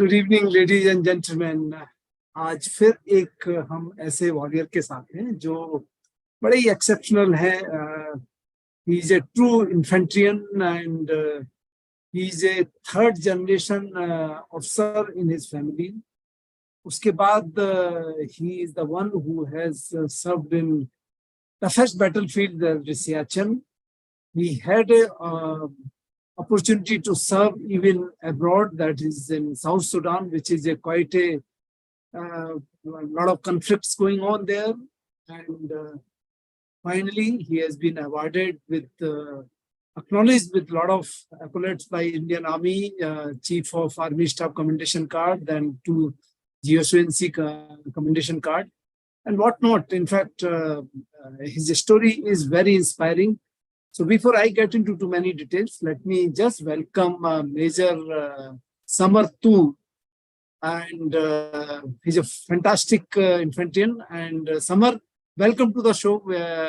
Good evening ladies and gentleman. आज फिर एक हम ऐसे वॉरियर के साथ हैं जो बड़े ही एक्सेप्शनल है। He is a true infantryman and he is a third generation officer in his family. उसके बाद he is the one who has served in the first battlefield Siachen. He had a opportunity to serve even abroad, that is in South Sudan, which is a quite a lot of conflicts going on there. And finally, he has been awarded with, acknowledged with a lot of accolades by Indian Army, Chief of Army Staff Commendation Card, then to GSONC Commendation Card, and whatnot. In fact, his story is very inspiring. So before I get into too many details, let me just welcome Major Samar Toor. And he's a fantastic infantryman. And Samar, welcome to the show,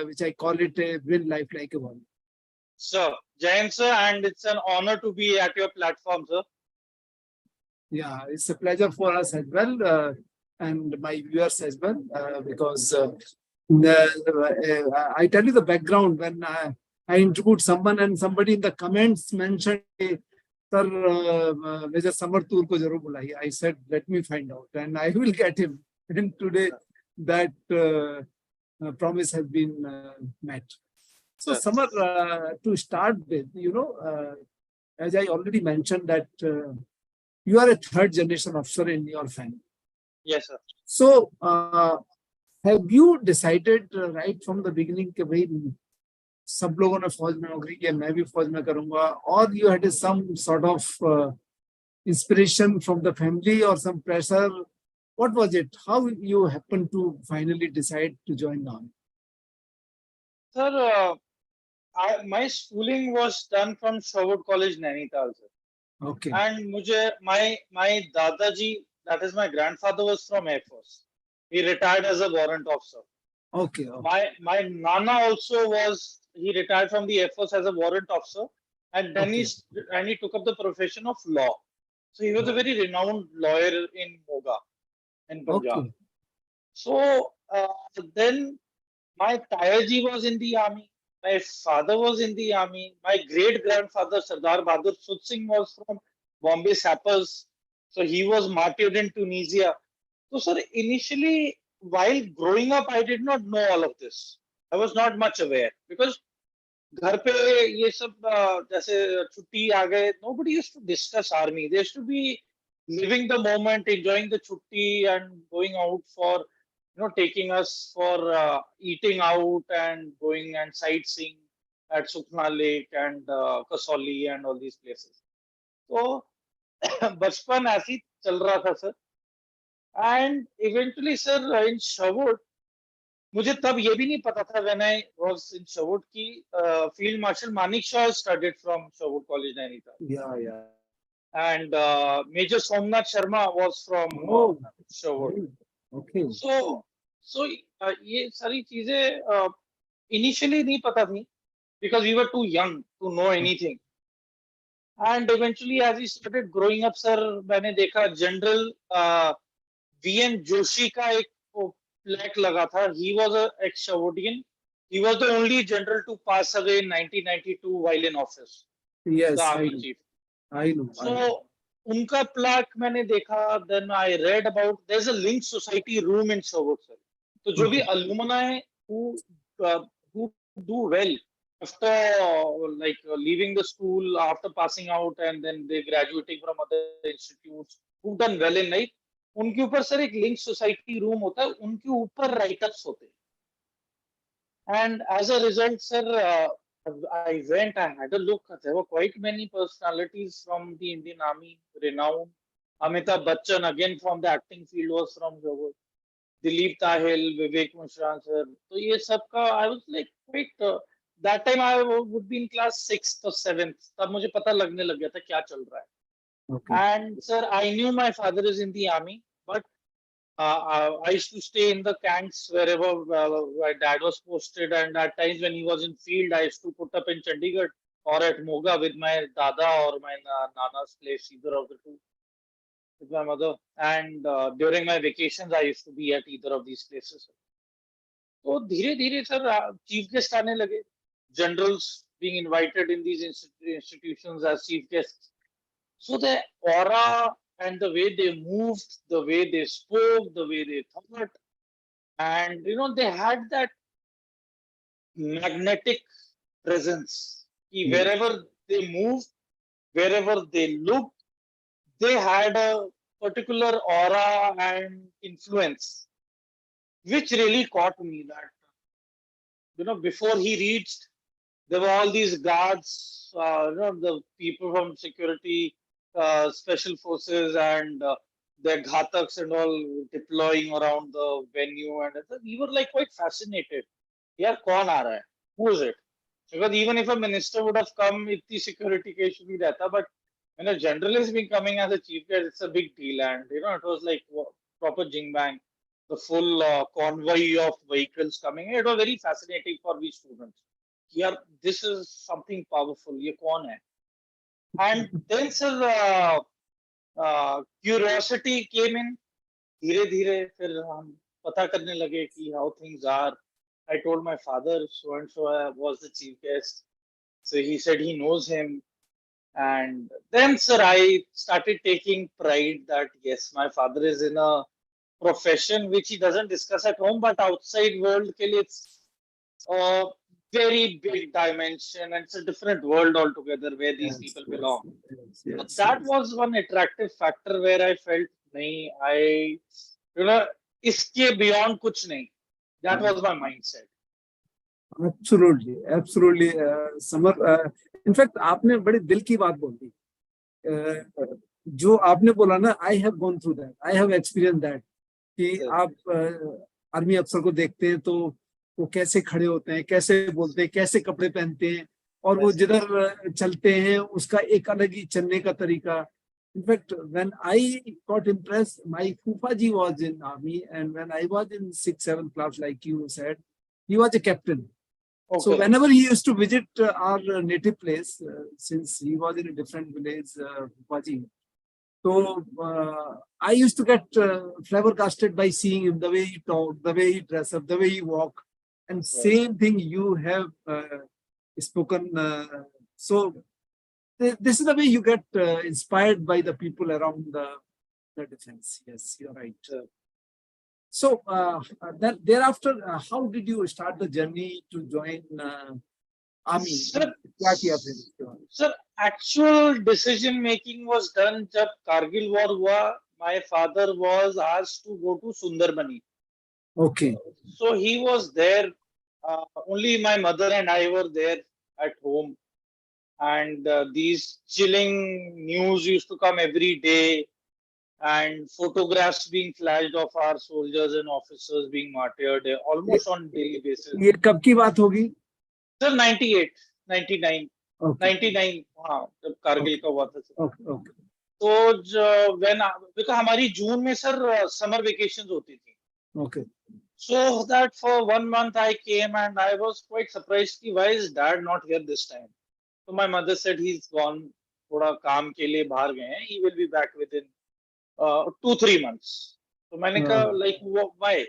which I call it a Winlifelikeawarrior. Sir, Jain sir, and it's an honor to be at your platform, sir. Yeah, it's a pleasure for us as well, and my viewers as well, because I tell you the background. When I interviewed someone and somebody in the comments mentioned, Sir, Major Samar Toor ko jarur bulaiye. I said, let me find out and I will get him. And today that promise has been met. So Samar, to start with, as I already mentioned that you are a third generation officer in your family. Yes, sir. So have you decided right from the beginning that सब लोगों ने फौज में नौकरी किया, मैं भी फौज में करूंगा, और you had some sort of inspiration from the family or some pressure? What was it? How you happened to finally decide to join the army? Sir, my schooling was done from Sherwood College, Nainital, sir. Okay. And my Dadaji, that is my grandfather, was from Air Force. He retired as a warrant officer. Okay. My Nana also was. He retired from the Air Force as a warrant officer, and then he took up the profession of law. So he was a very renowned lawyer in Moga, in Punjab. Okay. So then my Tayaji was in the army. My father was in the army. My great grandfather Sardar Bahadur Sudh Singh was from Bombay Sappers. So he was martyred in Tunisia. So sir, initially while growing up, I did not know all of this. I was not much aware because घर पे ये सब जैसे छुट्टी आ गए, nobody used to discuss army. They used to be living the moment, enjoying the छुट्टी and going out for, taking us for eating out and going and sightseeing at Sukna Lake and Kasauli and all these places. So बचपन ऐसी चल रहा था sir. And eventually sir in Sherwood, मुझे तब ये भी नहीं पता था when I was in Sherwood कि Field Marshal Manik Shaw studied from Sherwood College, Nainital. Yeah. And Major Somnath Sharma was from Sherwood. Okay. So ये सारी चीजें initially नहीं पता थी because we were too young to know anything. And eventually as we started growing up, sir, मैंने देखा General V.N. Joshi का एक plaque लगा था. He was an ex-Sherwoodian. He was the only general to pass away in 1992 while in office. Yes, the army chief. I know. So उनका plaque मैंने देखा. Then I read about there's a Link Society room in Sherwood, sir. तो जो भी alumni who do well after leaving the school, after passing out, and then they graduating from other institutes, who've done well in life, उनके ऊपर sir एक link society room होता है, उनके ऊपर राइटअप्स होते हैं. And as a result sir I went, I had a look. There were quite many personalities from the Indian Army, renowned. Amitabh Bachchan, again from the acting field, was from Sherwood. Dileep Tahil, Vivek Mishra, sir. So ये सब का I was like quite. That time I would be in class 6th or 7th. तब मुझे पता लगने लग गया था क्या चल रहा है. Okay. And sir, I knew my father is in the army, but I used to stay in the camps wherever my dad was posted, and at times when he was in field, I used to put up in Chandigarh or at Moga with my dada or my nana's place, either of the two. with my mother, and during my vacations I used to be at either of these places. तो धीरे धीरे sir chief guest आने लगे, generals being invited in these institutions as chief guests. So the aura and the way they moved, the way they spoke, the way they thought, and they had that magnetic presence. Wherever they moved, wherever they looked, they had a particular aura and influence, which really caught me that, before he reached, there were all these guards, the people from security, special forces, and their ghataks and all deploying around the venue. And we were like quite fascinated. Yeah, kaun aa raha hai? Who is it? Because even if a minister would have come, itni security ke issue nahi rehta. But when a general has been coming as a chief guest, it's a big deal. And it was like proper jing bang, the full convoy of vehicles coming. It was very fascinating for we students. Yeah, this is something powerful. ये कौन है? And then sir, curiosity came in. धीरे धीरे फिर हम पता करने लगे कि how things are. I told my father so and so was the chief guest. So he said he knows him. And then sir, I started taking pride that yes, my father is in a profession which he doesn't discuss at home, but outside world ke liye it's a very big dimension, and it's a different world altogether where these people belong. So that was one attractive factor where I felt, nahi, iske beyond kuch nahi. That was my mindset. Absolutely, summer, in fact आपने बड़े दिल की बात बोल दी. जो आपने बोला ना, I have gone through that, I have experienced that, कि आप आर्मी अफसर को देखते हैं तो वो कैसे खड़े होते हैं, कैसे बोलते हैं, कैसे कपड़े पहनते हैं, और वो जिधर चलते हैं उसका एक अलग ही चलने का तरीका. In fact, when I got impressed, my Fufaji was in army, and when I was in 6th, 7th class, like you said, he was a captain. Okay. So whenever he used to visit our native place, since he was in a different village, Fufaji, so I used to get flabbergasted by seeing him, the way he talked, the way he dressed up, the way he walked, and same thing you have spoken. So this is the way you get inspired by the people around the defense. Yes, you're right. So then thereafter, how did you start the journey to join army? Sir, actual decision making was done जब Kargil war हुआ. My father was asked to go to Sundarbani. Okay. So he was there. Only my mother and I were there at home. And these chilling news used to come every day, and photographs being flashed of our soldiers and officers being martyred almost on daily basis. ये कब की बात होगी? Sir, 98, 99, okay. 99, हाँ, जब कारगिल का हुआ था. Okay. तो because हमारी जून में सर समर वेकेशंस होती थी. Okay. So that for 1 month I came, and I was quite surprised. Why is dad not here this time? So my mother said he's gone. थोड़ा काम के लिए बाहर गए हैं. He will be back within 2-3 months. तो मैंने कहा like why?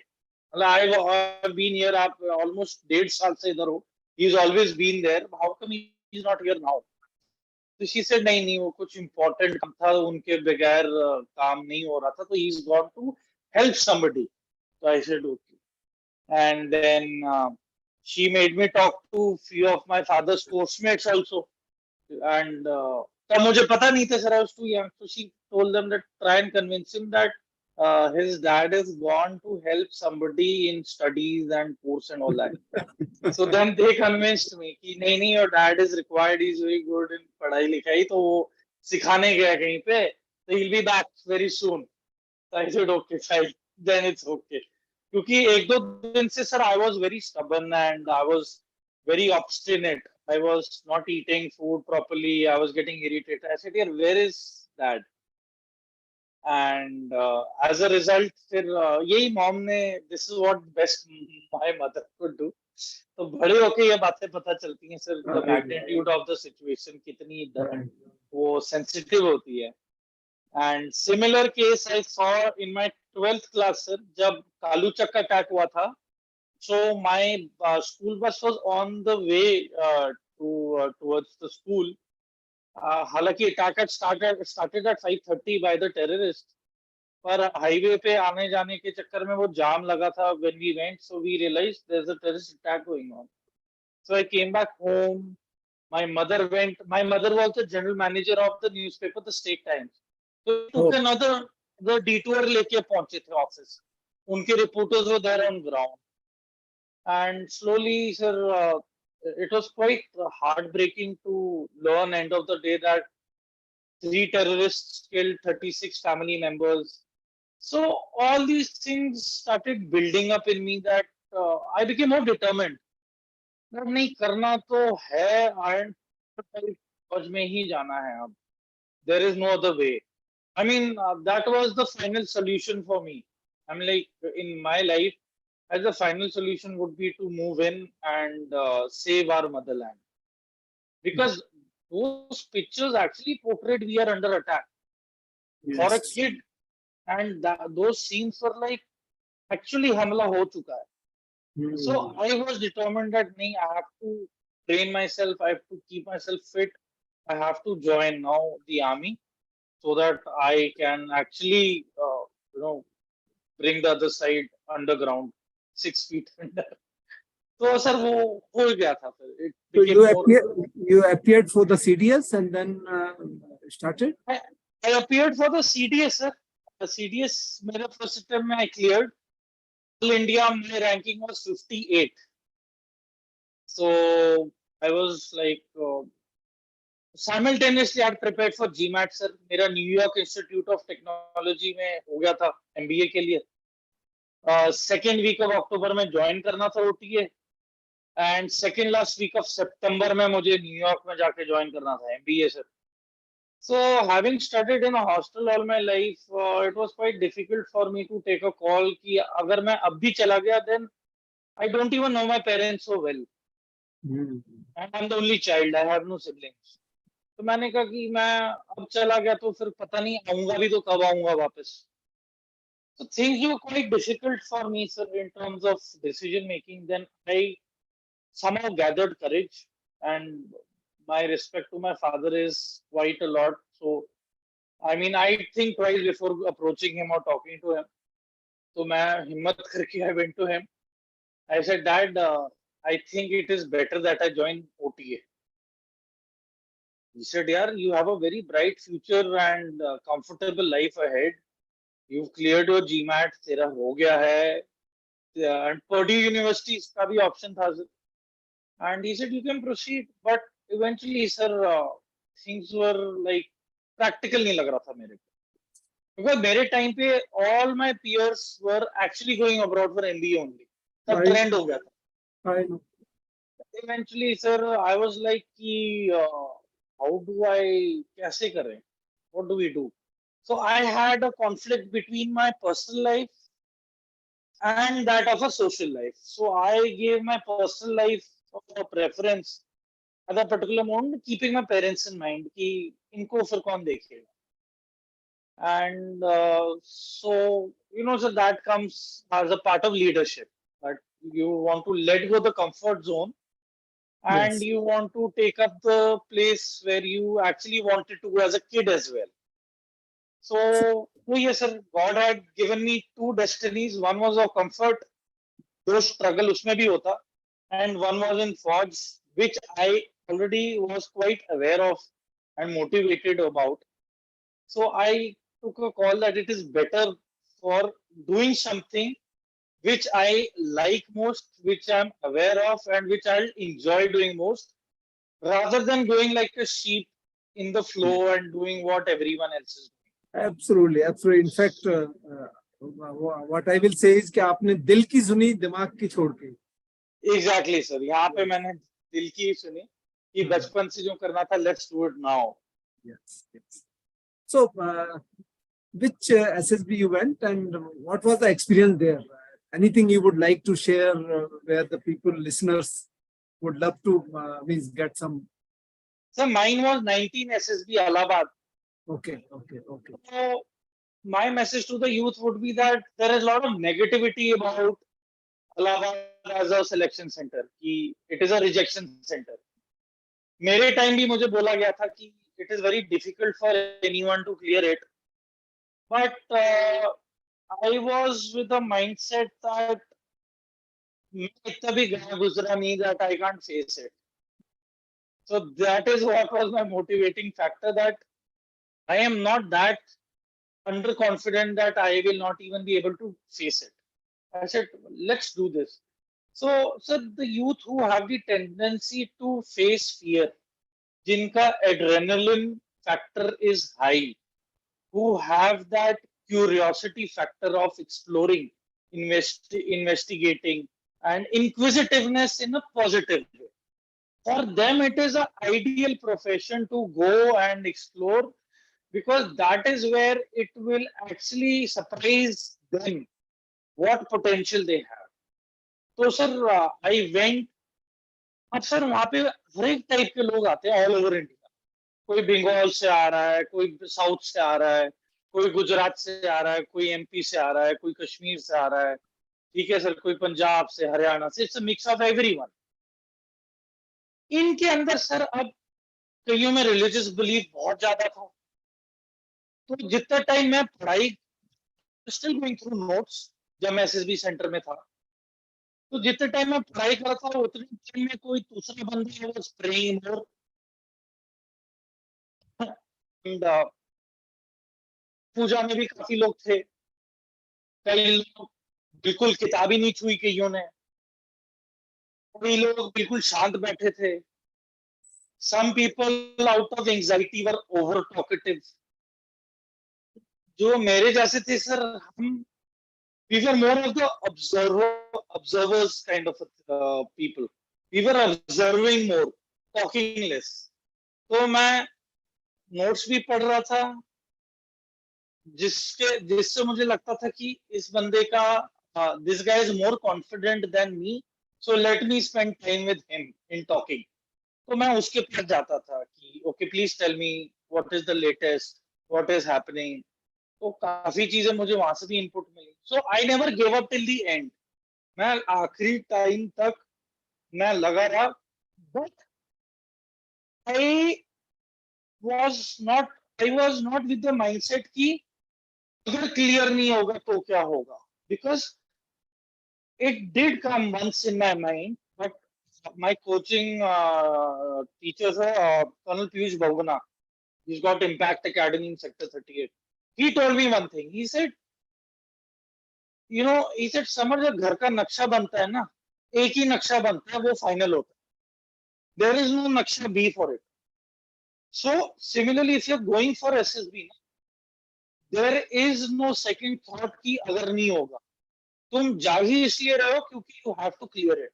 I've been here आप almost 1.5 साल से इधर हो. He's always been there. How come he's not here now? So she said नहीं वो कुछ important काम था, उनके बगैर काम नहीं हो रहा था, तो he's gone to help somebody. So I said okay. And then she made me talk to few of my father's postmates also. And तब मुझे पता नहीं था sir, I was too young. So she told them that try and convince him that his dad is gone to help somebody in studies and course and all that. So then they convinced me कि नहीं your dad is required, he's very good in पढ़ाई लिखाई, तो वो सिखाने गया कहीं पे, so he'll be back very soon. So I said okay fine, then it's okay. क्योंकि 1-2 दिन से sir I was very stubborn and I was very obstinate. I was not eating food properly. I was getting irritated. I said, "Here, where is dad?" And as a result, फिर यही mom ने, this is what best my mother could do. तो बड़े होके ये बातें पता चलती हैं sir, the magnitude of the situation कितनी वो sensitive होती है. And similar case I saw in my 12th class, sir, जब कालूचक attack हुआ था. So my school bus was on the way towards the school. हालांकि attack had started at 5:30 by the terrorists. पर highway पे आने जाने के चक्कर में वो जाम लगा था when we went, so we realized there's a terrorist attack going on. So I came back home. My mother went. My mother was the general manager of the newspaper, the State Times. So we took Oh, another the detour लेके पहुंचे थे office. उनके reporters were there on ground, and slowly, sir, it was quite heartbreaking to learn end of the day that 3 terrorists killed 36 family members. So all these things started building up in me that I became more determined. that नहीं करना तो है and फौज में ही जाना है अब. There is no other way. I mean, that was the final solution for me. I'm like, in my life, as the final solution would be to move in and save our motherland. Because those pictures actually portrayed we are under attack. For a yes. kid, and those scenes were like, actually हमला हो चुका है. So I was determined that nahi, I have to train myself, I have to keep myself fit, I have to join now the army so that I can actually, bring the other side underground, 6 feet under. So sir, वो हो गया था फिर. It So became more. you appeared for the CDS and then started? I appeared for the CDS, sir. The CDS, मेरा first attempt में I cleared. All India, my ranking was 58. So I was like, simultaneously I had prepared for GMAT, sir. मेरा New York Institute of Technology में हो गया था MBA के लिए. Second week of October में join करना था OTA. And second last week of September में मुझे न्यूयॉर्क में जाके join करना था MBA, sir. So having studied in a hostel all my life, it was quite difficult for me to take a call कि अगर मैं अब भी चला गया, then I don't even know my parents so well. And I'm the only child. I have no siblings. तो मैंने कहा कि मैं अब चला गया तो फिर पता नहीं आऊंगा भी तो कब आऊंगा वापस. So things were quite difficult for me, sir, in terms of decision making. Then I somehow gathered courage, and my respect to my father is quite a lot. So I mean, I think twice before approaching him or talking to him. So मैं हिम्मत करके I went to him. I said, Dad, I think it is better that I join OTA. He said, "Yeah, you have a very bright future and comfortable life ahead. You've cleared your GMAT, तेरा हो गया है, and Purdue University का भी option था." And he said, "You can proceed." But eventually, sir, things were like practical नहीं लग रहा था मेरे को. Because मेरे time पे all my peers were actually going abroad for MBA only. तब trend हो गया था. I know. Eventually, sir, I was like, how do I, कैसे करें? What do we do? So I had a conflict between my personal life and that of a social life. So I gave my personal life a preference at a particular moment, keeping my parents in mind कि इनको फिर कौन देखेगा. And so, so that comes as a part of leadership, that you want to let go the comfort zone and Yes. you want to take up the place where you actually wanted to go as a kid as well. So, yes, sir, God had given me two destinies. One was of comfort, those struggle usme bhi hota, and one was in Fauj, which I already was quite aware of and motivated about. So I took a call that it is better for doing something which I like most, which I'm aware of, and which I'll enjoy doing most, rather than going like a sheep in the flow and doing what everyone else is doing. Absolutely, absolutely. In fact, what I will say is कि आपने दिल की सुनी दिमाग की छोड़ के. Exactly, sir. यहाँ पे मैंने दिल की सुनी कि बचपन से जो करना था, let's do it now. Yes, yes. So, which SSB you went and what was the experience there? Anything you would like to share where the people, listeners would love to get some? So mine was 19 SSB Allahabad. Okay. So my message to the youth would be that there is a lot of negativity about Allahabad as a selection center, कि it is a rejection center. मेरे time भी मुझे बोला गया था कि it is very difficult for anyone to clear it, but I was with the mindset that मैं इतना भी गया गुजरा नहीं, that I can't face it. So that is what was my motivating factor, that I am not that underconfident that I will not even be able to face it. I said, let's do this. So the youth who have the tendency to face fear, jinka adrenaline factor is high, who have that curiosity factor of exploring, investigating, and inquisitiveness in a positive way. For them, it is an ideal profession to go and explore, because that is where it will actually surprise them what potential they have. तो sir I went. अब sir वहां पे हर एक type के लोग आते हैं all over India. कोई बंगाल से आ रहा है, कोई साउथ से आ रहा है, कोई गुजरात से आ रहा है, कोई एमपी से आ रहा है, कोई कश्मीर से आ रहा है, ठीक है सर, कोई पंजाब से, हरियाणा से. It's a mix of everyone. इनके अंदर सर अब कईयों में रिलीजियस बिलीफ बहुत ज्यादा था. तो जितना टाइम मैं पढ़ाई, स्टिल गोइंग थ्रू नोट्स, जब मैं एसएसबी सेंटर में था, तो जितने टाइम मैं पढ़ाई कर रहा था उतने टाइम में कोई दूसरा बंदा वाज प्रेइंग और पूजा में भी काफी लोग थे. कई लोग बिल्कुल किताब ही नहीं छुई कईयों ने. कई लोग बिल्कुल शांत बैठे थे. Some people out of anxiety were over talkative. जो मेरे जैसे थे सर, हम we were more of the observers kind of people. We were observing more, talking less. तो मैं नोट्स भी पढ़ रहा था, जिससे मुझे लगता था कि इस बंदे का, this guy is more confident than me, so let me spend time with him in talking. तो मैं उसके पास जाता था कि okay please tell me what is the latest, what is happening. तो काफी चीजें मुझे वहां से भी इनपुट मिली. So I never give up till the end. मैं आखिरी टाइम तक मैं लगा रहा. But I was not with the mindset कि अगर क्लियर नहीं होगा तो क्या होगा. Because it did come once in my mind. But my coaching teacher है colonel Piyush Bahuguna. He's got Impact Academy in Sector 38. He told me one thing. He said, summer जब घर का नक्शा बनता है ना, एक ही नक्शा बनता है, वो फाइनल होता है. देयर इज नो नक्शा B for it. So similarly if you are going for SSB, there is no second thought कि अगर नहीं होगा. तुम जा ही इसलिए रहे हो क्योंकि you have to clear it.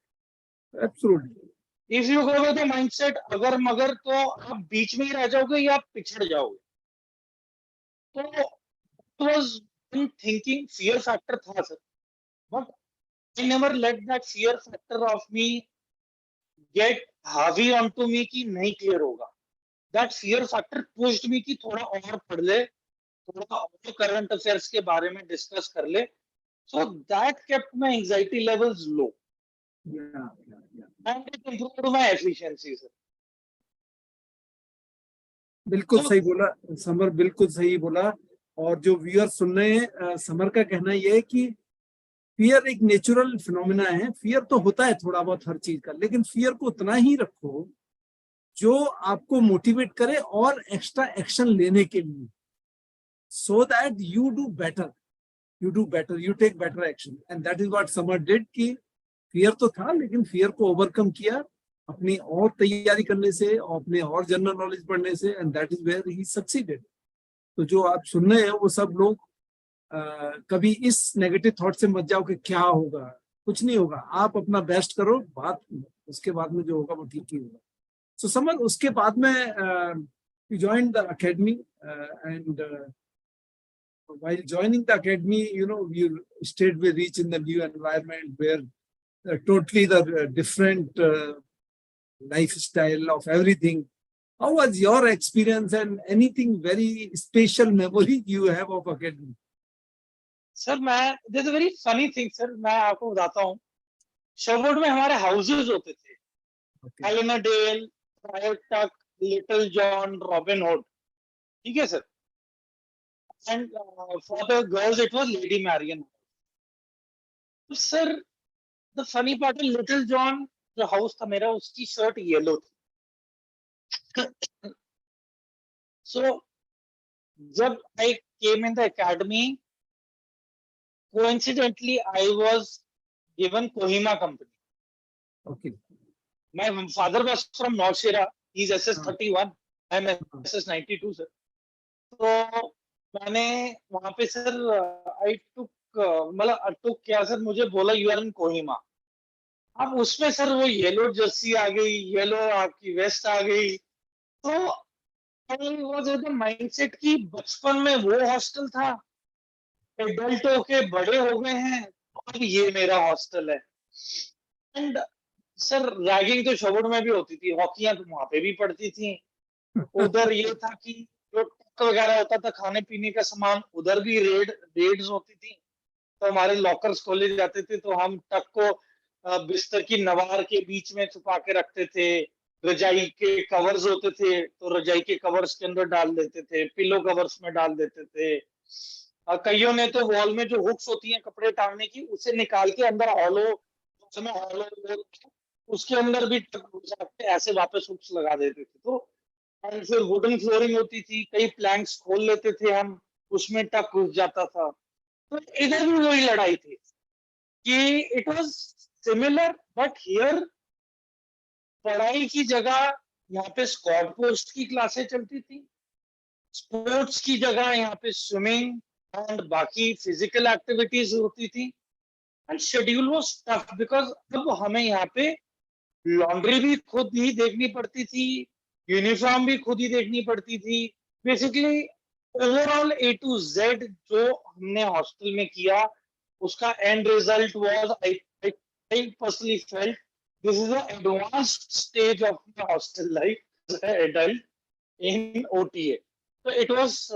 Absolutely. If you go with the mindset अगर मगर, तो आप बीच में ही रह जाओगे या आप पिछड़ जाओगे. तो it was thinking, fear factor था sir. But I never let that fear factor of me get हावी onto me कि नहीं क्लियर होगा. That fear factor pushed me कि थोड़ा और पढ़ ले, थोड़ा और करंट अफेयर्स के बारे में डिस्कस कर ले. So that kept my anxiety levels low. And it improved my efficiency, sir. बिल्कुल सही बोला समर, बिल्कुल सही बोला. और जो व्यूअर सुन रहे हैं, समर का कहना यह है कि फियर एक नेचुरल फिनोमिना है. फियर तो होता है थोड़ा बहुत हर चीज का, लेकिन फियर को उतना ही रखो जो आपको मोटिवेट करे और एक्स्ट्रा एक्शन लेने के लिए, so that you do better, you take better action. And that is what Samar did. कि फियर तो था, लेकिन फियर को ओवरकम किया अपनी और तैयारी करने से और अपने और जनरल नॉलेज पढ़ने से. And that is where he succeeded. तो जो आप सुन रहे हैं वो सब लोग कभी इस नेगेटिव थॉट से मत जाओ कि क्या होगा. कुछ नहीं होगा, आप अपना बेस्ट करो, बात उसके बाद में जो होगा वो ठीक ही होगा. सो समर, उसके बाद में you joined the academy and while joining the academy, you stayed with reach in the new environment where totally the different lifestyle of everything. How was your experience and anything very special memory you have of academy? Sir मैं there's a very funny thing sir, मैं आपको बताता हूँ. शोबोर्ड में हमारे houses होते थे. Okay. Alan a Dale, friar Tuck, little John, Robin Hood. ठीक है sir. And for the girls it was lady Marian. तो सर द फनी पार्ट है, लिटिल जॉन जो हाउस था मेरा, उसकी शर्ट येलो थी. सो जब I came in the academy, coincidentally I was given Kohima company. Okay. My father was from Norshira. He's SS31. I'm SS92 sir. तो मैंने वहां पे सर आई टुक, मतलब टुक क्या सर, मुझे बोला यू आर इन कोहिमा. अब उसमें सर वो येलो जर्सी आ गई, येलो आपकी वेस्ट आ गई. तो I was with the mindset की बचपन में वो हॉस्टल था, एडल्ट होके बड़े हो गए हैं, और ये मेरा हॉस्टल है. एंड सर रैगिंग तो शोबोर्ड में भी होती थी, हॉकियां तो वहां पे भी पड़ती थी. उधर ये था कि जो टक वगैरह होता था, खाने पीने का सामान, उधर भी रेड्स होती थी. तो हमारे लॉकर्स खोले जाते थे, तो हम टक को बिस्तर की नवार के बीच में छुपा के रखते थे. रजाई के कवर्स होते थे, तो रजाई के कवर्स के अंदर डाल देते थे, पिलो कवर्स में डाल देते थे. कईयों ने तो वॉल में जो हुक्स होती हैं कपड़े टांगने की, उसे निकाल के अंदर हॉलो, उसमें हॉलो, उसके अंदर भी ऐसे वापस हुक्स लगा देते थे. तो और फिर वुडन फ्लोरिंग होती थी, कई प्लैंक्स खोल लेते थे हम, उसमें टक घुस जाता था. तो इधर भी वही लड़ाई थी कि it was similar, but here पढ़ाई की जगह यहाँ पे स्क्वाड पोस्ट की क्लासें चलती थी, स्पोर्ट्स की जगह यहाँ पे स्विमिंग एंड बाकी फिजिकल एक्टिविटीज होती थी. And schedule was tough because अब हमें यहाँ पे लॉन्ड्री भी खुद ही देखनी पड़ती थी, यूनिफॉर्म भी खुद ही देखनी पड़ती थी. Basically overall A to Z जो हमने हॉस्टल में किया, उसका end result was I personally felt this is a advanced stage of my hostel life adult in OTA. तो इट वाज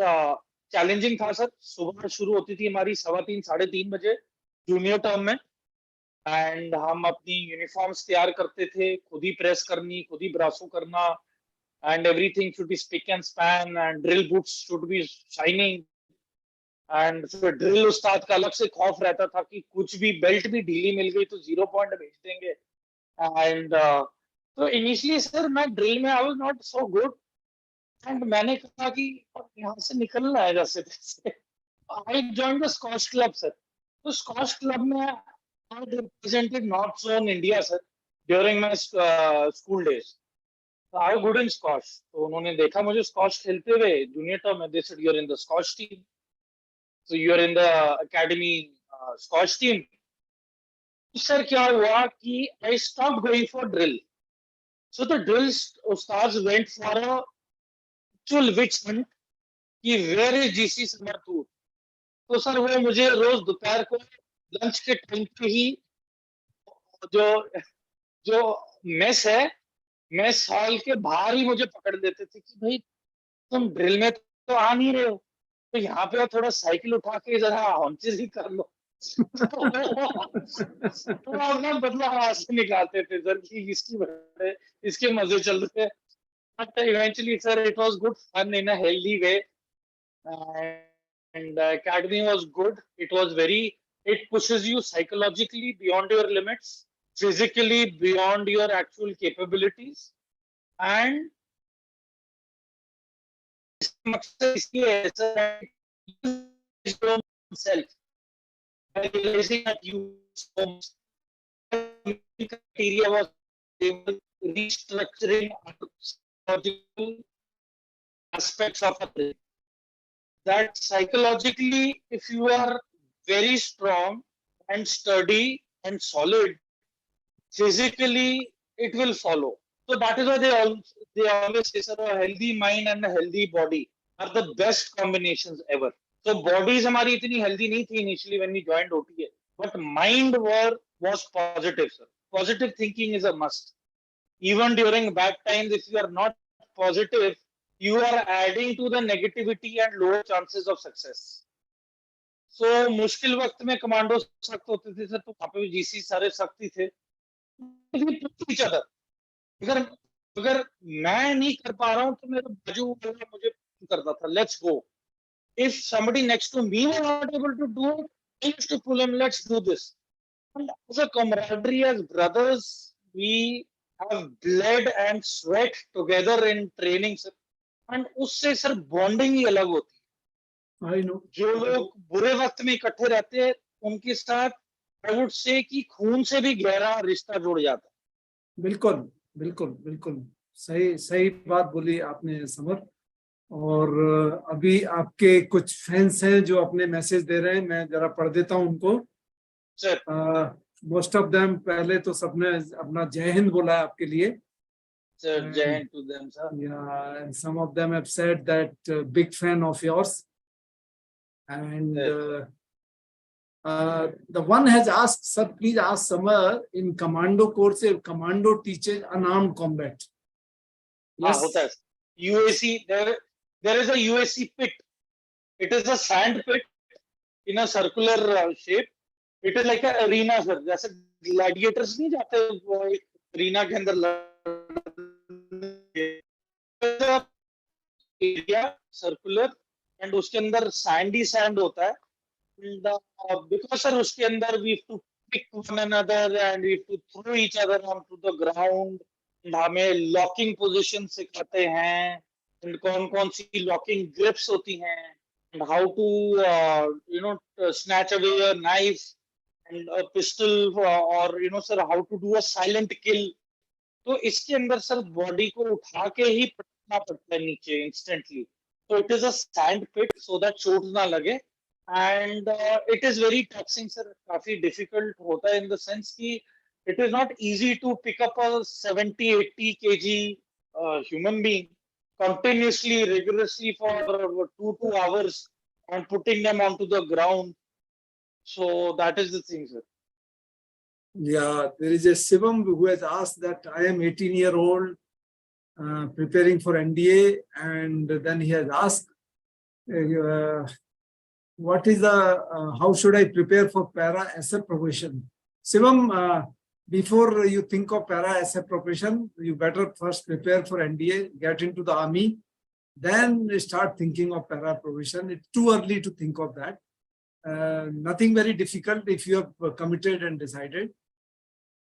चैलेंजिंग था सर. सुबह शुरू होती थी हमारी 3:15 3:30 बजे जूनियर टर्म में, एंड हम अपनी यूनिफॉर्म्स तैयार करते थे, खुद ही प्रेस करनी, खुद ही ब्रासो करना, and everything should be spick and span, and drill boots should be shining. and फिर ड्रिल उस्ताद का अलग से खौफ रहता था कि कुछ भी बेल्ट भी ढीली मिल गई तो 0 पॉइंट भेज देंगे. एंड तो इनिशियली सर मैं ड्रिल में आई was not so good, and मैंने कहा कि यहाँ से निकलना है जैसे तैसे. I join the squash club sir. तो स्कॉश क्लब में I represented north zone India sir during my school days. I good in squash. तो उन्होंने देखा मुझे स्कॉश खेलते हुए जूनियर टर्म में, they said you are in the squash team, so you are in the academy squash team. Sir क्या हुआ कि I stop going for drill. So the drill ustad went for a actual witch hunt कि where is GC Samar Toor. तो sir वो मुझे रोज दोपहर को lunch के टाइम पे ही जो जो मेस है, मेस हॉल के बाहर ही मुझे पकड़ लेते थे कि भाई तुम ड्रिल में तो आ नहीं रहे हो, तो यहाँ पे थोड़ा साइकिल उठा के जरा हॉन्चेस ही कर लो. तो अपना बदला हाथ से निकालते थे सर कि इसकी बड़े इसके मजे चल रहे. But eventually sir it was good fun in a healthy way, and academy was good. It pushes you psychologically beyond your limits, physically beyond your actual capabilities, and self realizing that you criteria was restructuring psychological aspects of it. That psychologically, if you are very strong and sturdy and solid, physically it will follow. So that is why they always say sir, a healthy mind and a healthy body are the best combinations ever. So bodies हमारी इतनी healthy नहीं थी initially when we joined OTA, but mind was positive sir. Positive thinking is a must. Even during bad times, if you are not positive, you are adding to the negativity and lower chances of success. So मुश्किल वक्त में commando सख्त होते थे sir, तो वहाँ पे भी जीसी सारे सख्त ही थे. Each other. अगर अगर मैं नहीं कर पा रहा हूँ तो मेरे बाजू वाला मुझे करता था, let's go. If somebody next to me was not able to do it, I used to pull him, let's do this. And as a camaraderie, as brothers, we have bled and sweat together in training, sir. And उससे sir bonding ही अलग होती है. I know. जो लोग बुरे वक्त में इकट्ठे रहते हैं उनके साथ आई वुड से कि खून से भी गहरा रिश्ता जुड़ जाता है. बिल्कुल बिल्कुल बिल्कुल सही सही बात बोली आपने समर. और अभी आपके कुछ फैंस हैं जो अपने मैसेज दे रहे हैं, मैं जरा पढ़ देता हूं उनको. सर मोस्ट ऑफ देम, पहले तो सबने अपना जय हिंद बोला है आपके लिए. सर जय हिंद to them sir. Yeah, and some of them have said that big fan of yours. And the one has asked, sir, please ask Samar, in Commando course, Commando teaches unarmed combat. हाँ होता है. UAC, there is a UAC pit. It is a sand pit in a circular shape. It is like a arena, sir. जैसे gladiators नहीं जाते वो arena के अंदर area circular and उसके अंदर sandy sand होता है. And because sir उसके अंदर we have to pick one another and we have to throw each other onto the ground. And हमें locking position सिखाते हैं and कौन-कौन सी locking grips होती हैं and how to snatch away a knife and a pistol or sir how to do a silent kill. तो इसके अंदर sir body को उठा के ही पटकना पड़ता है नीचे instantly. So it is a sand pit so that चोट ना लगे. And it is very taxing sir. काफी difficult होता है in the sense कि it is not easy to pick up a 70-80 kg human being continuously, rigorously for 2 hours and putting them onto the ground. So that is the thing, sir. Yeah, there is a Shivam who has asked that I am 18-year-old preparing for NDA, and then he has asked, what is how should I prepare for para SF profession? Shivam, before you think of para SF profession, you better first prepare for NDA, get into the army, then start thinking of para profession. It's too early to think of that. Nothing very difficult if you have committed and decided.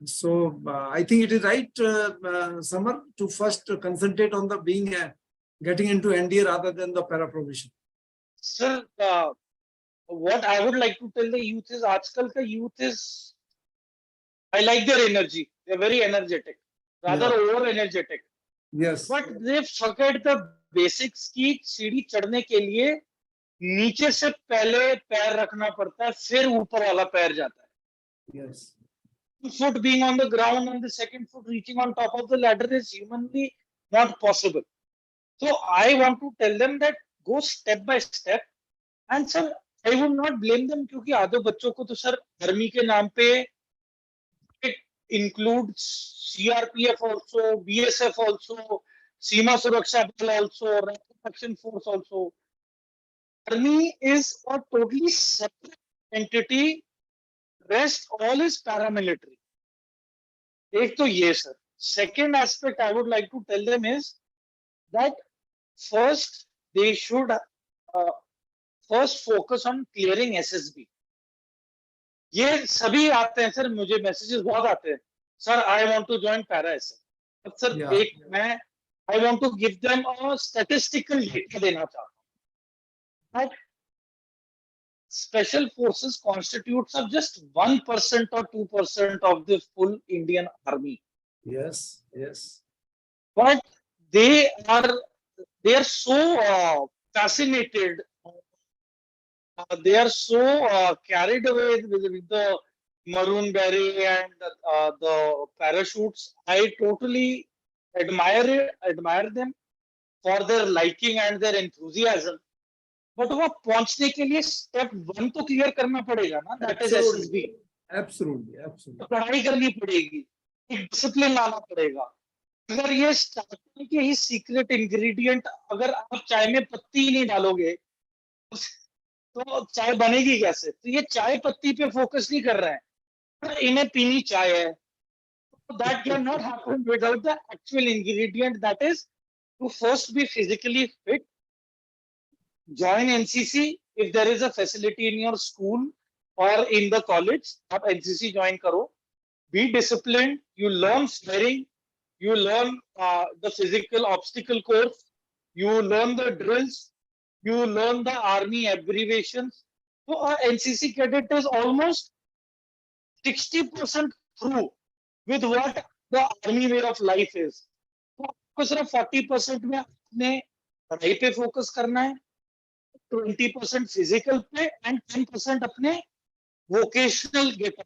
So I think it is right, Samar, to first concentrate on the getting into NDA rather than the para profession. Sir, what I would like to tell the youth is, आजकल का youth is, I like their energy. They're very energetic, rather over energetic. Yes. But they forget the basics की सीढ़ी चढ़ने के लिए नीचे से पहले पैर रखना पड़ता है, फिर ऊपर वाला पैर जाता है. Yes. Foot being on the ground and the second foot reaching on top of the ladder is humanly not possible. So I want to tell them that go step by step. And sir, I would not blame them क्योंकि आधे बच्चों को तो sir army के नाम पे it includes CRPF also, BSF also, सीमा सुरक्षा बल also, Rapid Action Force also. Army is a totally separate entity. Rest all is paramilitary. एक तो ये sir. Second aspect I would like to tell them is that first they should first focus on clearing SSB. ये सभी आते हैं sir, मुझे messages बहुत आते हैं sir, I want to join para SF. अब सर एक मैं I want to give them a statistical data देना चाहता हूँ that special forces constitutes of just 1% or 2% of the full Indian army. Yes, yes. But they are so fascinated. They are so carried away with the maroon beret and the parachutes. I totally admire them for their liking and their enthusiasm. But वहाँ पहुंचने के लिए step 1 तो clear करना पड़ेगा ना. That is SSB. Absolutely, absolutely. पढ़ाई करनी पड़ेगी, एक discipline लाना पड़ेगा. अगर ये स्टार्टिंग के ही सीक्रेट इंग्रेडिएंट, अगर आप चाय में पत्ती ही नहीं डालोगे तो चाय बनेगी कैसे? तो ये चाय पत्ती पे फोकस नहीं कर रहे हैं, पर इन्हें पीनी चाय है. That cannot happen without the actual ingredient, that is to first be physically fit, join NCC if there is a facility in your school or in the college. आप NCC join करो, be disciplined, you learn swearing, you learn the physical obstacle course, you learn the drills, you learn the army abbreviations. So a NCC cadet is almost 60% through with what the army way of life is. तो आपको सिर्फ 40% में अपने पढ़ाई पे focus करना है, 20% physical पे एंड 10% अपने vocational getup,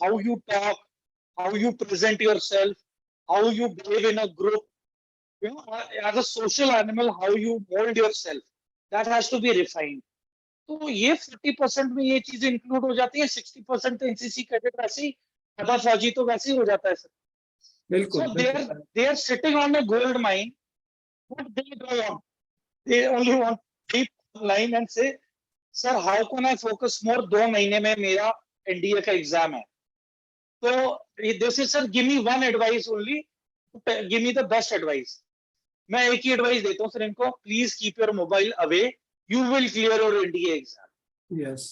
how you talk, how you present yourself, how you behave in a group, you know, as a social animal, how you mold yourself, that has to be refined. तो ये 40% में ये चीजें include हो जाती है, 60% तो NCC cadet वैसे ही, आधा फौजी तो वैसे ही हो जाता है सर. बिल्कुल So they are sitting on a gold mine. What they don't want, they only want to keep line and say, sir, how can I focus more? 2 महीने में मेरा एनडीए का एग्जाम है. तो this is sir, give me one advice only, give me the best advice. मैं एक ही advice देता हूँ सर इनको, please keep your mobile away, you will clear your NDA exam. Yes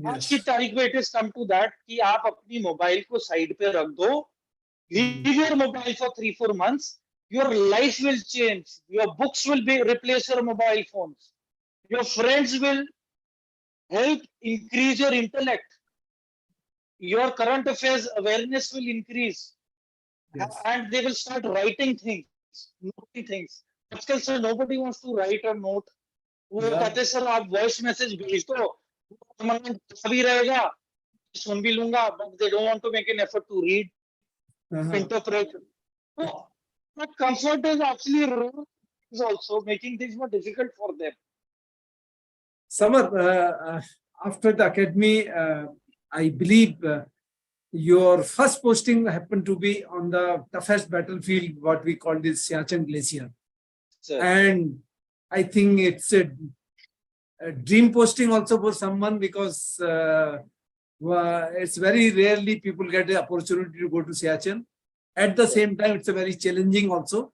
आज की तारीख में it is come to that कि आप अपनी मोबाइल को साइड पे रख दो, leave your mobile for 3-4 months, your life will change, your books will be replace your mobile phones, your friends will help increase your intellect, your current affairs awareness will increase, and they will start writing things, noting things. आजकल sir nobody wants to write a note. वो कहते sir आप voice message भेज दो, भी रहेगा, सुन भी लूंगा, but they don't want to make an effort to read, interpret. So that comfort is actually is also making things more difficult for them. Samar, after the academy, I believe your first posting happened to be on the toughest battlefield, what we call this Siachen Glacier. Sir. And I think it's a dream posting also for someone, because it's very rarely people get the opportunity to go to Siachen. At the same time, it's a very challenging also.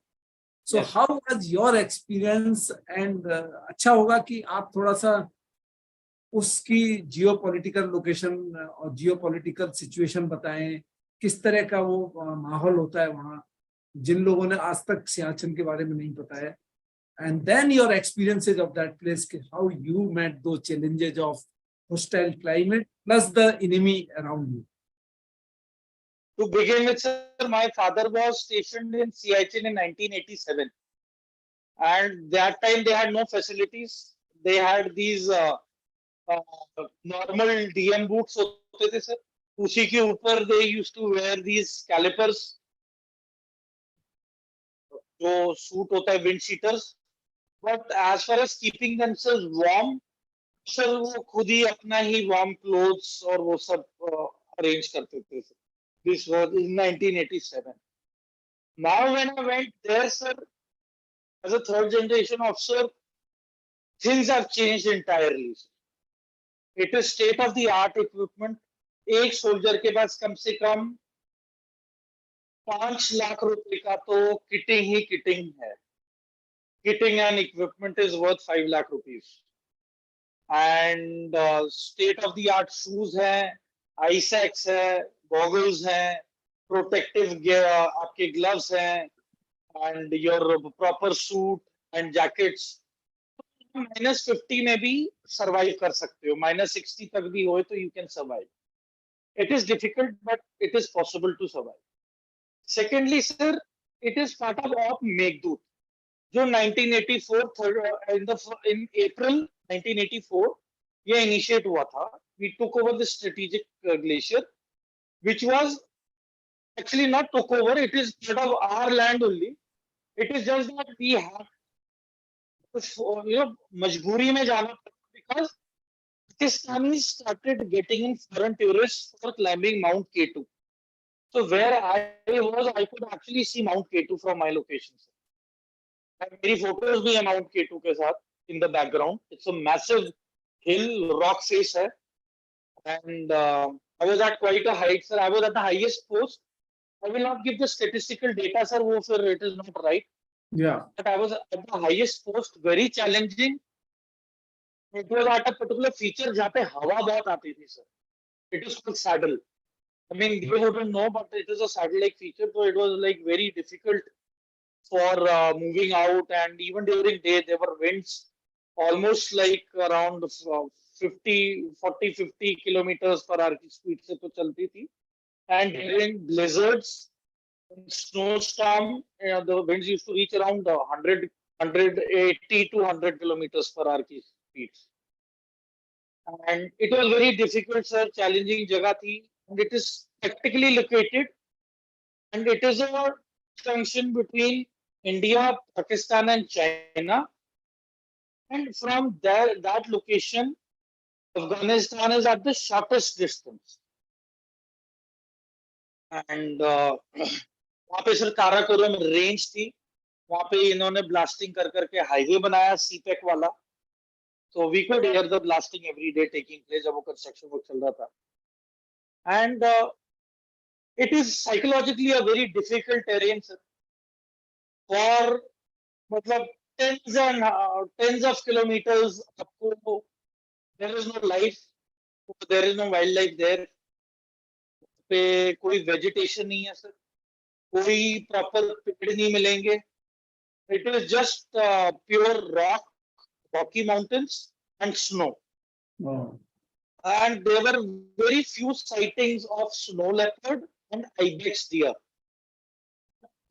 So how was your experience? And अच्छा होगा कि आप थोड़ा सा उसकी geopolitical location और geopolitical situation बताएं, किस तरह का वो माहौल होता है वहाँ, जिन लोगों ने आज तक सियाचन के बारे में नहीं पता है. And then your experiences of that place, how you met those challenges of hostile climate plus the enemy around you. To begin with, sir, my father was stationed in Siachen in 1987, and that time they had no facilities. They had these normal DM boots होते थे sir. उसी के ऊपर they used to wear these calipers, जो suit होता है wind cheaters. But as far as keeping themselves warm, sir वो खुद ही अपना ही warm clothes और वो सब arrange करते थे sir. This was in 1987. Now when I went there, sir, as a third generation officer, things have changed entirely. It is state of the art equipment. एक soldier के पास कम से कम 5 लाख रुपए का तो किटिंग ही किटिंग है. Kitting and equipment is worth 5 lakh rupees. And state of the art shoes है, eye sacks है, goggles हैं, protective gear, आपके gloves हैं, and your proper suit and jackets. -50 में भी survive कर सकते हो, -60 तक भी हो तो you can survive. It is difficult, but it is possible to survive. Secondly, sir, it is part of Meghdut. जो 1984 in April 1984 ये initiate हुआ था. We took over the strategic glacier, which was actually not took over. It is part of our land only. It is just that we have, मजबूरी में जाना पड़ा because Pakistanis started getting in foreign tourists for climbing Mount K2. So where I was, I could actually see Mount K2 from my location. मेरी photos भी है Mount K2 के साथ in the background. It's a massive hill, rock face है, and I was at quite a height, sir. I was at the highest post. I will not give the statistical data, sir. वो फिर it is not right. Yeah. But I was at the highest post, very challenging. It was at a particular feature जहाँ पे हवा बहुत आती थी, sir. It is called saddle. I mean, they wouldn't know, but it is a saddle-like feature, so it was like very difficult for moving out. And even during day, there were winds almost like around 50 kilometers per hour की speed से तो चलती थी. And during blizzards, snowstorm, the winds used to reach around 180 to 100 kilometers per hour की speed. And it was very difficult, sir, challenging jagah thi. And it is practically located, and it is a junction between India, Pakistan, and China. And from there, that location, Afghanistan is at the shortest distance. And वहाँ पे sir Karakoram range थी, वहाँ पे इन्होंने blasting कर करके highway बनाया CPEC वाला. So we could hear the blasting every day taking place जब वो कंस्ट्रक्शन वर्क चल रहा था. And it is psychologically a very difficult terrain, sir. For मतलब tens of kilometers आपको there is no life, there is no wildlife there. पे कोई vegetation नहीं है सर, कोई proper पेड़ नहीं मिलेंगे. It is just pure rocky mountains and snow. Oh. And there were very few sightings of snow leopard and ibex deer.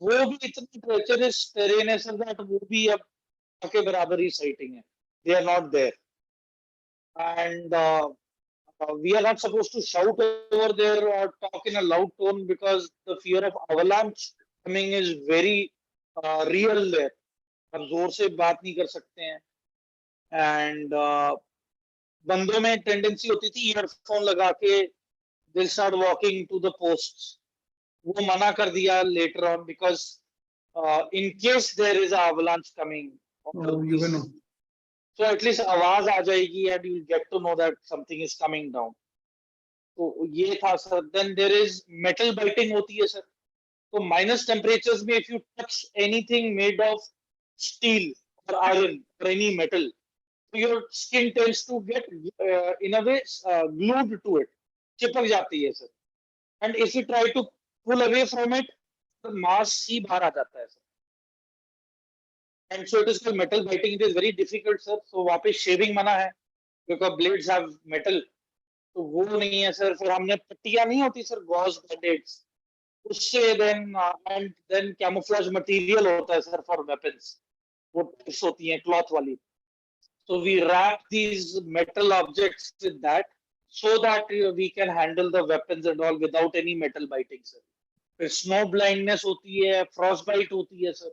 वो भी इतनी treacherous terrain है सर that वो भी अब के बराबर ही sighting है. They are not there. And we are not supposed to shout over there or talk in a loud tone because the fear of avalanche coming is very real there. आप जोर से बात नहीं कर सकते हैं. And बंदों में टेंडेंसी होती थी ईयरफोन लगा के they'll start walking to the posts. वो मना कर दिया later on because in case there is an avalanche coming. Oh, you will know. So at least आवाज आ जाएगी and you'll get to know that something is coming down. तो ये था sir. Then there is metal biting होती है sir. तो minus temperatures में if you touch anything made of steel or iron or any metal, your skin tends to get in a way glued to it. चिपक जाती है sir. And if you try to pull away from it, the mass ही बाहर आ जाता है sir. And so it is called metal biting. It is very difficult, sir. So वहाँ पे shaving मना है because blades have metal. तो वो नहीं है सर. फिर हमने पट्टियाँ नहीं होती सर, gauze blades. उससे then camouflage material होता है सर for weapons. वो tips होती हैं cloth वाली. So we wrap these metal objects with that so that we can handle the weapons and all without any metal biting, sir. फिर snow blindness होती है, frostbite होती है sir.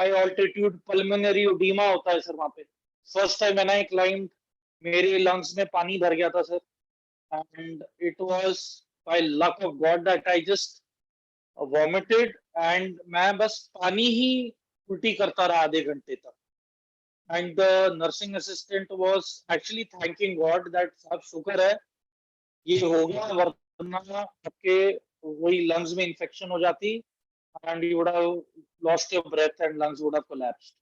High altitude pulmonary edema होता है sir वहाँ पे. First time when I climbed, मेरे lungs में पानी भर गया था sir. And it was by luck of God that I just vomited and मैं बस पानी ही उल्टी करता रहा आधे घंटे तक. And the nursing assistant was actually thanking God that साहब शुक्र है ये हो गया, वरना आपके वही lungs में infection हो जाती and you would have lost your breath and lungs would have collapsed.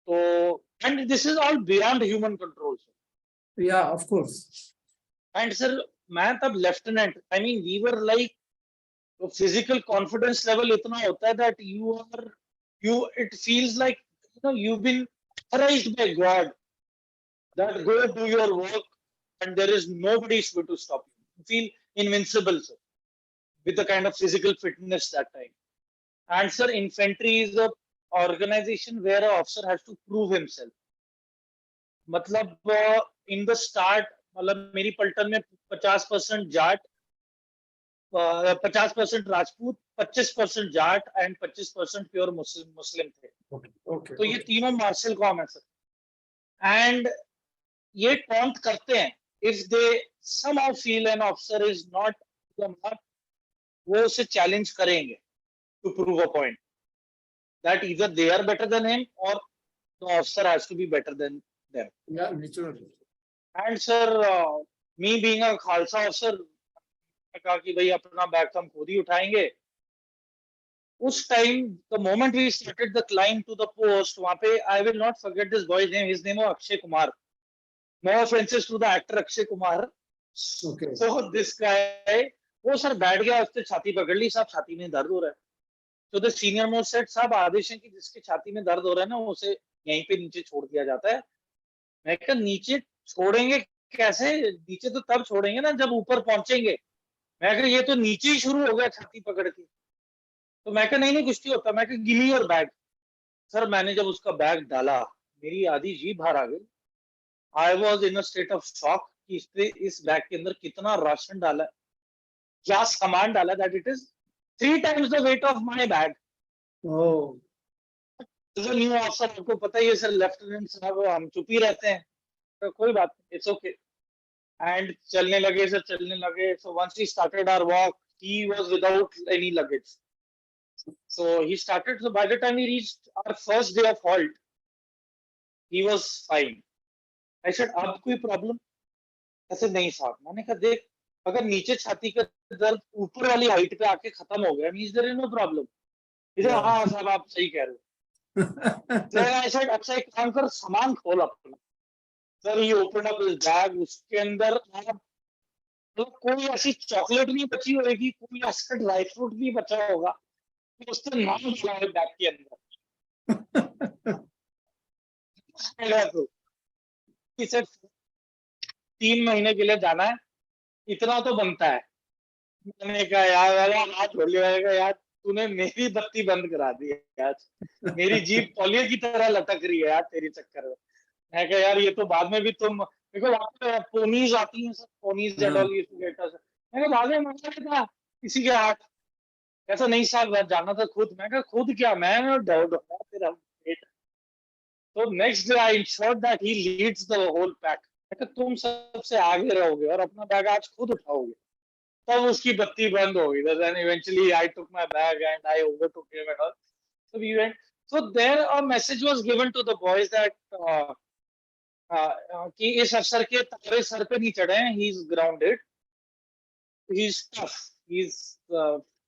So, and this is all beyond human control, sir. Yeah, of course. And sir, मैं तब lieutenant, I mean, we were like, physical confidence level इतना होता है that it feels like, you've been authorized by God that go do your work and there is nobody is going to stop you. You feel invincible, sir, with the kind of physical fitness that time. And sir, infantry is a organization where an officer has to prove himself. मतलब in the start, मतलब मेरी पलटन में 50% Jat, 50% Rajput, 25% Jat and 25% pure मुस्लिम थे. तो ये तीनों martial com है सर. And ये टॉन्ट करते हैं if they somehow feel an officer is not the mark, वो उसे चैलेंज करेंगे to prove a point that either they are better than him और the officer has to be better than them. Yeah, naturally. And sir me being a Khalsa officer, कहा कि भाई अपना bag तो हम खुद ही उठाएंगे. उस time the moment we started the climb to the post, वहां पे I will not forget this boy's name, his name was Akshay Kumar. No offences to the actor Akshay Kumar. Okay. So this guy, वो सर बैठ गया, उसने छाती पकड़ ली, साहब छाती में दर्द हो रहा है. तो द सीनियर मोस्ट सेड, साहब आदेश है कि जिसके छाती में दर्द हो रहा है ना, उसे यहीं पे नीचे छोड़ दिया जाता है. मैं कहा नीचे छोड़ेंगे कैसे? नीचे तो तब छोड़ेंगे ना जब ऊपर पहुंचेंगे. मैं कहा ये तो नीचे ही शुरू हो गया छाती पकड़ के. तो मैं कहा नहीं नहीं कुछ नहीं होता. मैं कहा give me your bag. Sir मैंने जब उसका बैग डाला, मेरी आधी जीभ बाहर आ गई. I was in a state of shock कि इसने इस बैग के अंदर कितना राशन डाला है, क्या सामान डाला, that it is 3 times the weight of my bag. Oh. New officer, आपको पता ही है सर, लेफ्टिनेंट साहब हम चुप ही रहते हैं. तो कोई बात नहीं, इट्स ओके. एंड चलने लगे सर, चलने लगे. So once we started our walk, he was without any luggage. So he started. So by the time we reached our first day of halt, he was fine. I said, "अब कोई problem?" ऐसे नहीं साहब. मैंने कहा देख, अगर नीचे छाती का दर्द ऊपर वाली हाइट पे आके खत्म हो गया, means there is no problem. इधर Yeah. हाँ साहब आप सही कह रहे हो. Then I said, अच्छा एक काम कर, सामान खोल अपना. Sir he opened up his bag. उसके अंदर तो कोई ऐसी चॉकलेट नहीं बची होगी, कोई ऐसा ड्राई फ्रूट नहीं बचा होगा. उसने नाम डाला है बैग के अंदर. तो इसे 3 महीने के लिए जाना है, इतना तो बनता है. मैंने कहा यार हाथ छोड़ लिया. यार तूने मेरी बत्ती बंद करा दी है आज. मेरी जीभ तौलिए की तरह लटक रही है यार तेरी चक्कर में. मैं कहा यार ये तो बाद में भी तुम, देखो वहां पे पोनीज आती हैं सब, ponies and all used to get us. मैंने बाद में मांगा था किसी के हाथ. ऐसा नहीं साहब जाना था खुद. मैं कहा खुद क्या, मैं डाउट होगा तेरा पेट. तो next day I insured that he leads the whole pack. मैं कहा तुम सबसे आगे रहोगे और अपना बैग आज खुद उठाओगे. तब उसकी बत्ती बंद हो गई. Then eventually I took my bag and I overtook him and all. So we went. So there a message was given to the boys that कि इस अफसर के तारे सर पे नहीं चढ़े हैं, he is grounded, he is tough, he is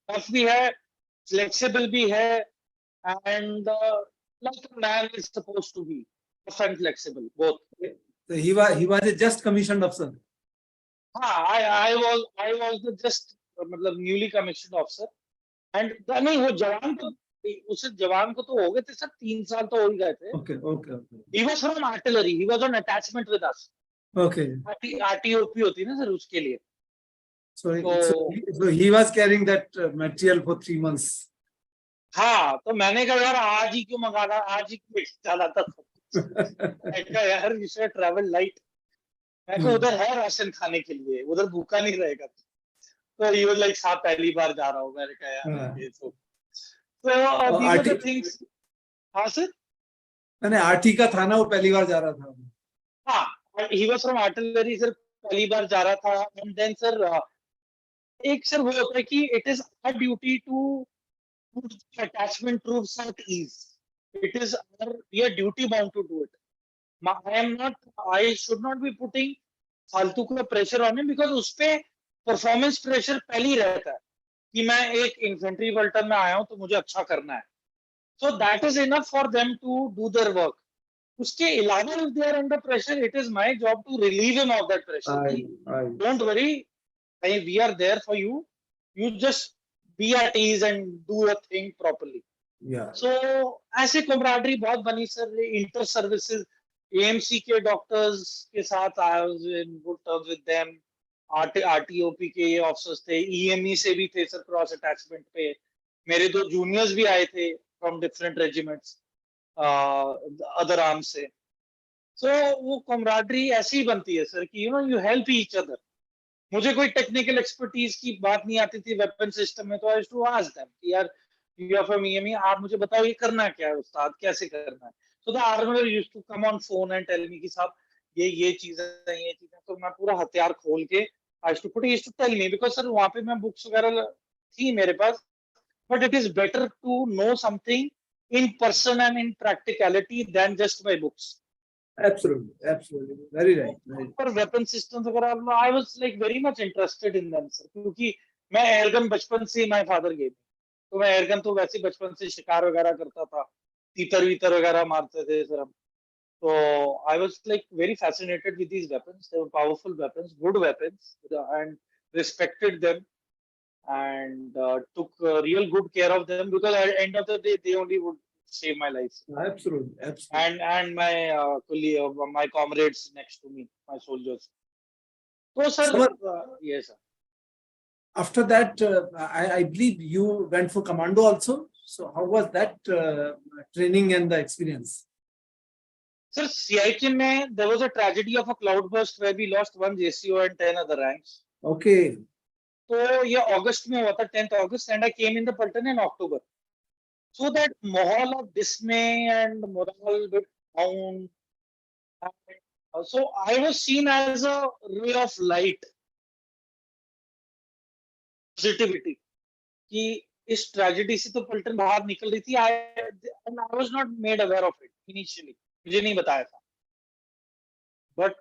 tough भी है, फ्लेक्सिबल भी है, and like a man is supposed to be tough and flexible both. So he was a just commissioned officer. हाँ, I was the just मतलब newly commissioned officer. And नहीं वो जवान तो, उस जवान को तो हो गए थे सर 3 साल तो हो ही गए थे. Okay. He was from artillery. He was on attachment with us. Okay. RTOP होती है ना सर उसके लिए. So he was carrying that material for 3 months. हाँ, तो मैंने कहा यार आज ही क्यों मंगाना, आज ही क्यों चला था. मैं कहा यार you should travel light. मैं कहा उधर है राशन खाने के लिए, उधर भूखा नहीं रहेगा. तो he was like साहब पहली बार जा रहा हूँ. मैंने कहा यार ये तो these are the things. हाँ सर, मैंने आरटी का था ना, वो पहली बार जा रहा था. हाँ, he was from artillery sir, पहली बार जा रहा था. And then सर एक सर वो होता है कि it is our duty to put the attachment troops at ease. It is we are duty bound to do it. I should not be putting फालतू का प्रेशर ऑन हिम, बिकॉज उस पे performance pressure पहले ही रहता है कि मैं एक इन्फेंट्री बल्टन में आया हूं तो मुझे अच्छा करना है. So that is enough for them to do their work. उसके अलावा if they are under pressure, it is my job to relieve him of that pressure. Don't worry, we are there for you. You just be at ease and do your thing properly. Yeah. So ऐसे camaraderie बहुत बनी sir. Inter services AMC के doctors के साथ I was in good terms with them. आरटीओपी के ये officers थे, EME से भी थे सर क्रॉस अटैचमेंट पे. मेरे 2 जूनियर्स भी आए थे from different regiments other arm से. सो वो camaraderie ऐसी बनती है सर कि you help each other. मुझे कोई टेक्निकल एक्सपर्टीज की बात नहीं आती थी वेपन सिस्टम में, तो I used to ask them कि यार यू आर फ्रॉम ईएमई, आप मुझे बताओ ये करना क्या है उस्ताद, कैसे करना है. So the armour used to come on phone and tell me कि साहब ये चीजें हैं, ये चीजें. तो मैं पूरा हथियार खोल के I used to put, he used to tell me, because sir वहां पे मैं बुक्स वगैरह थी मेरे पास, but it is better to know something in person and in practicality than just by books. Absolutely, absolutely, very right, right. पर weapon systems वगैरह आई was like very much interested in them sir, क्योंकि मैं airgun बचपन से my father game, तो मैं airgun तो वैसे बचपन से शिकार वगैरह करता था, तीतर वीतर वगैरह मारते थे सर हम। तो I was like very fascinated with these weapons, they were powerful weapons, good weapons, and respected them and took real good care of them, because at the end of the day they only would save my life. Absolutely, absolutely. And my colleague, my comrades next to me, my soldiers. So sir, Samar, yes sir. after that, I believe you went for Commando also. So how was that training and the experience? Sir, Siachen mein, there was a tragedy of a cloudburst where we lost 1 JCO and 10 other ranks. Okay. तो ये अगस्त में हुआ था, 10th August, and I came in the Pulton in October. So that mahal of dismay and morale bit down. So I was seen as a ray of light, positivity. कि इस tragedy से तो Pulton बाहर निकल रही थी. And I was not made aware of it initially. मुझे नहीं बताया था. But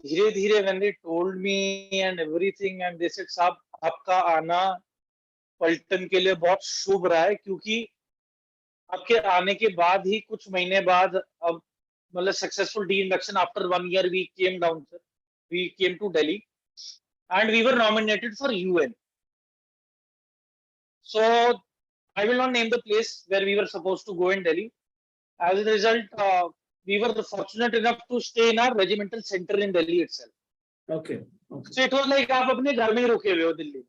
धीरे धीरे when they told me and everything, and they said साहब आपका आना पल्टन के लिए बहुत शुभ रहा है, क्योंकि आपके आने के बाद ही कुछ महीने बाद अब मतलब successful D induction after 1 year we came down sir, we came to Delhi and we were nominated for UN. So I will not name the place where we were supposed to go in Delhi. As a result, we were fortunate enough to stay in our regimental center in Delhi itself. Okay, okay. So it was like आप अपने घर में ही रुके हुए हो Delhi.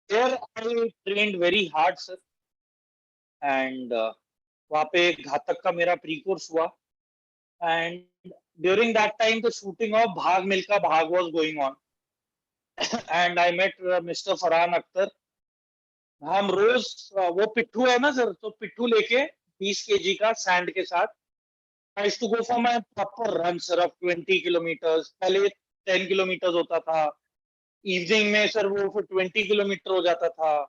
There I trained very hard sir, and वहाँ पे घातक का मेरा प्री कोर्स हुआ, and during that time the shooting of भाग मिल्खा भाग was going on and I met Mr. Farhan Akhtar. हम रोज वो पिट्ठू है ना सर, तो पिट्ठू लेके 20 kg का सैंड के साथ I used to go for my proper run sir of 20 kilometers. पहले 10 kilometers होता था, इवनिंग में सर वो फिर 20 किलोमीटर हो जाता था,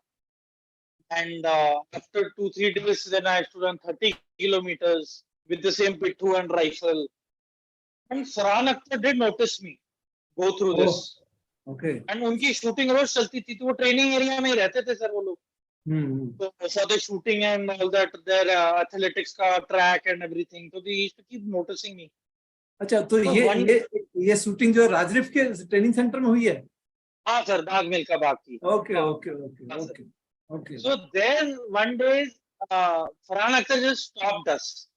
and after 2-3 days then I used to run 30 kilometers with the same pithu and rifle. And Farhan Akhtar did notice me go through this. Okay. And उनकी शूटिंग रोज चलती थी, तो वो ट्रेनिंग एरिया में ही रहते थे सर वो लोग. So for the shooting and all that, their athletics का track and everything, so they used to keep noticing me. अच्छा, तो ये शूटिंग जो राजरिफ के ट्रेनिंग सेंटर में हुई है? हाँ सर, भाग मिल्खा भाग की. Okay, okay, okay, okay, okay. So then one day Farhan Akhtar just stopped us.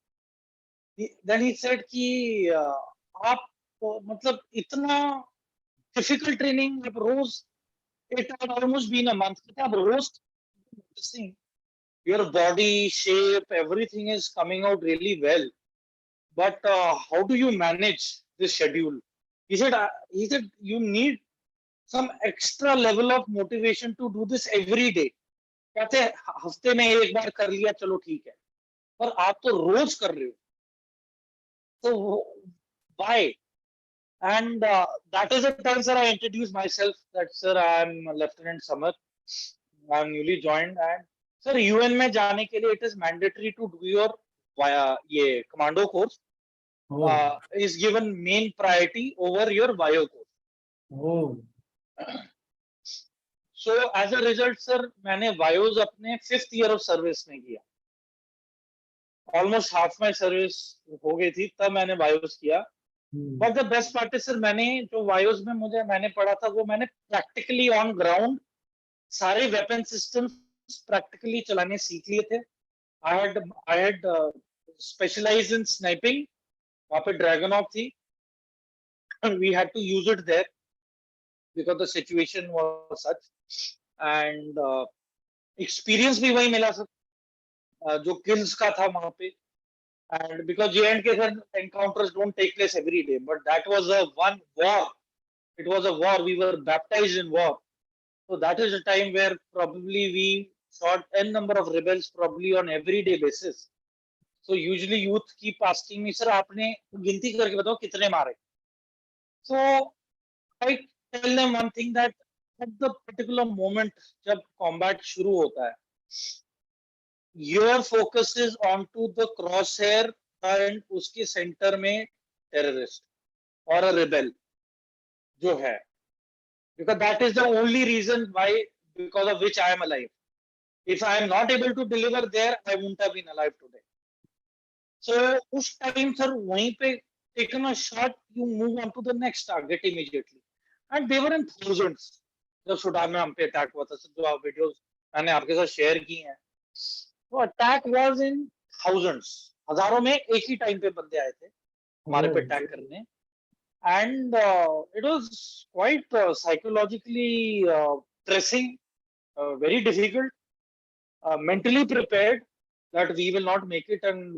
Then he said कि आप मतलब इतना difficult training आप रोज, it had almost been a month, आप रोज noticing your body shape, everything is coming out really well, but how do you manage this schedule? He said you need some extra level of motivation to do this every day. कहते हफ्ते में एक बार कर लिया चलो ठीक है, पर आप तो रोज कर रहे हो, तो why? And that is the time sir I introduced myself that sir I am Lieutenant Samar, I am newly joined, and sir UN में जाने के लिए it is mandatory to do your ये commando course. Is given main priority over your bio course. So as a result sir मैंने bios अपने 5th year of service में किया. Almost half my service हो गई थी तब मैंने bios किया. But the best part is sir मैंने जो bios में मैंने पढ़ा था वो मैंने practically on ground सारे weapon systems practically चलाने सीख लिए थे. I had specialized in sniping. वहाँ पे Dragunov थी. We had to use it there because the situation was such, and experience भी वही मिला सर, जो kills का था वहाँ पे, and because J&K encounters don't take place every day, but that was a one war. It was a war. We were baptized in war. So that is a time where probably we shot n number of rebels probably on everyday basis. So usually youth keep asking me, sir आपने गिनती करके बताओ कितने मारे. So I tell them one thing that at the particular moment जब combat शुरू होता है, your focus is onto the crosshair and उसके center में terrorist or a rebel जो है, because that is the only reason why, because of which I am alive. If I am not able to deliver there, I wouldn't have been alive today. So उस time sir वहीं पे taken a shot, you move on to the next target immediately, and they were in thousands. जब Sudan में हम पे attack हुआ था, जो आप वीडियोस मैंने आपके साथ शेयर की हैं, तो अटैक वाज इन थाउजेंड्स, हजारों में एक ही टाइम पे बंदे आए थे हमारे पे अटैक करने, and it was quite psychologically pressing, very difficult, mentally prepared that we will not make it and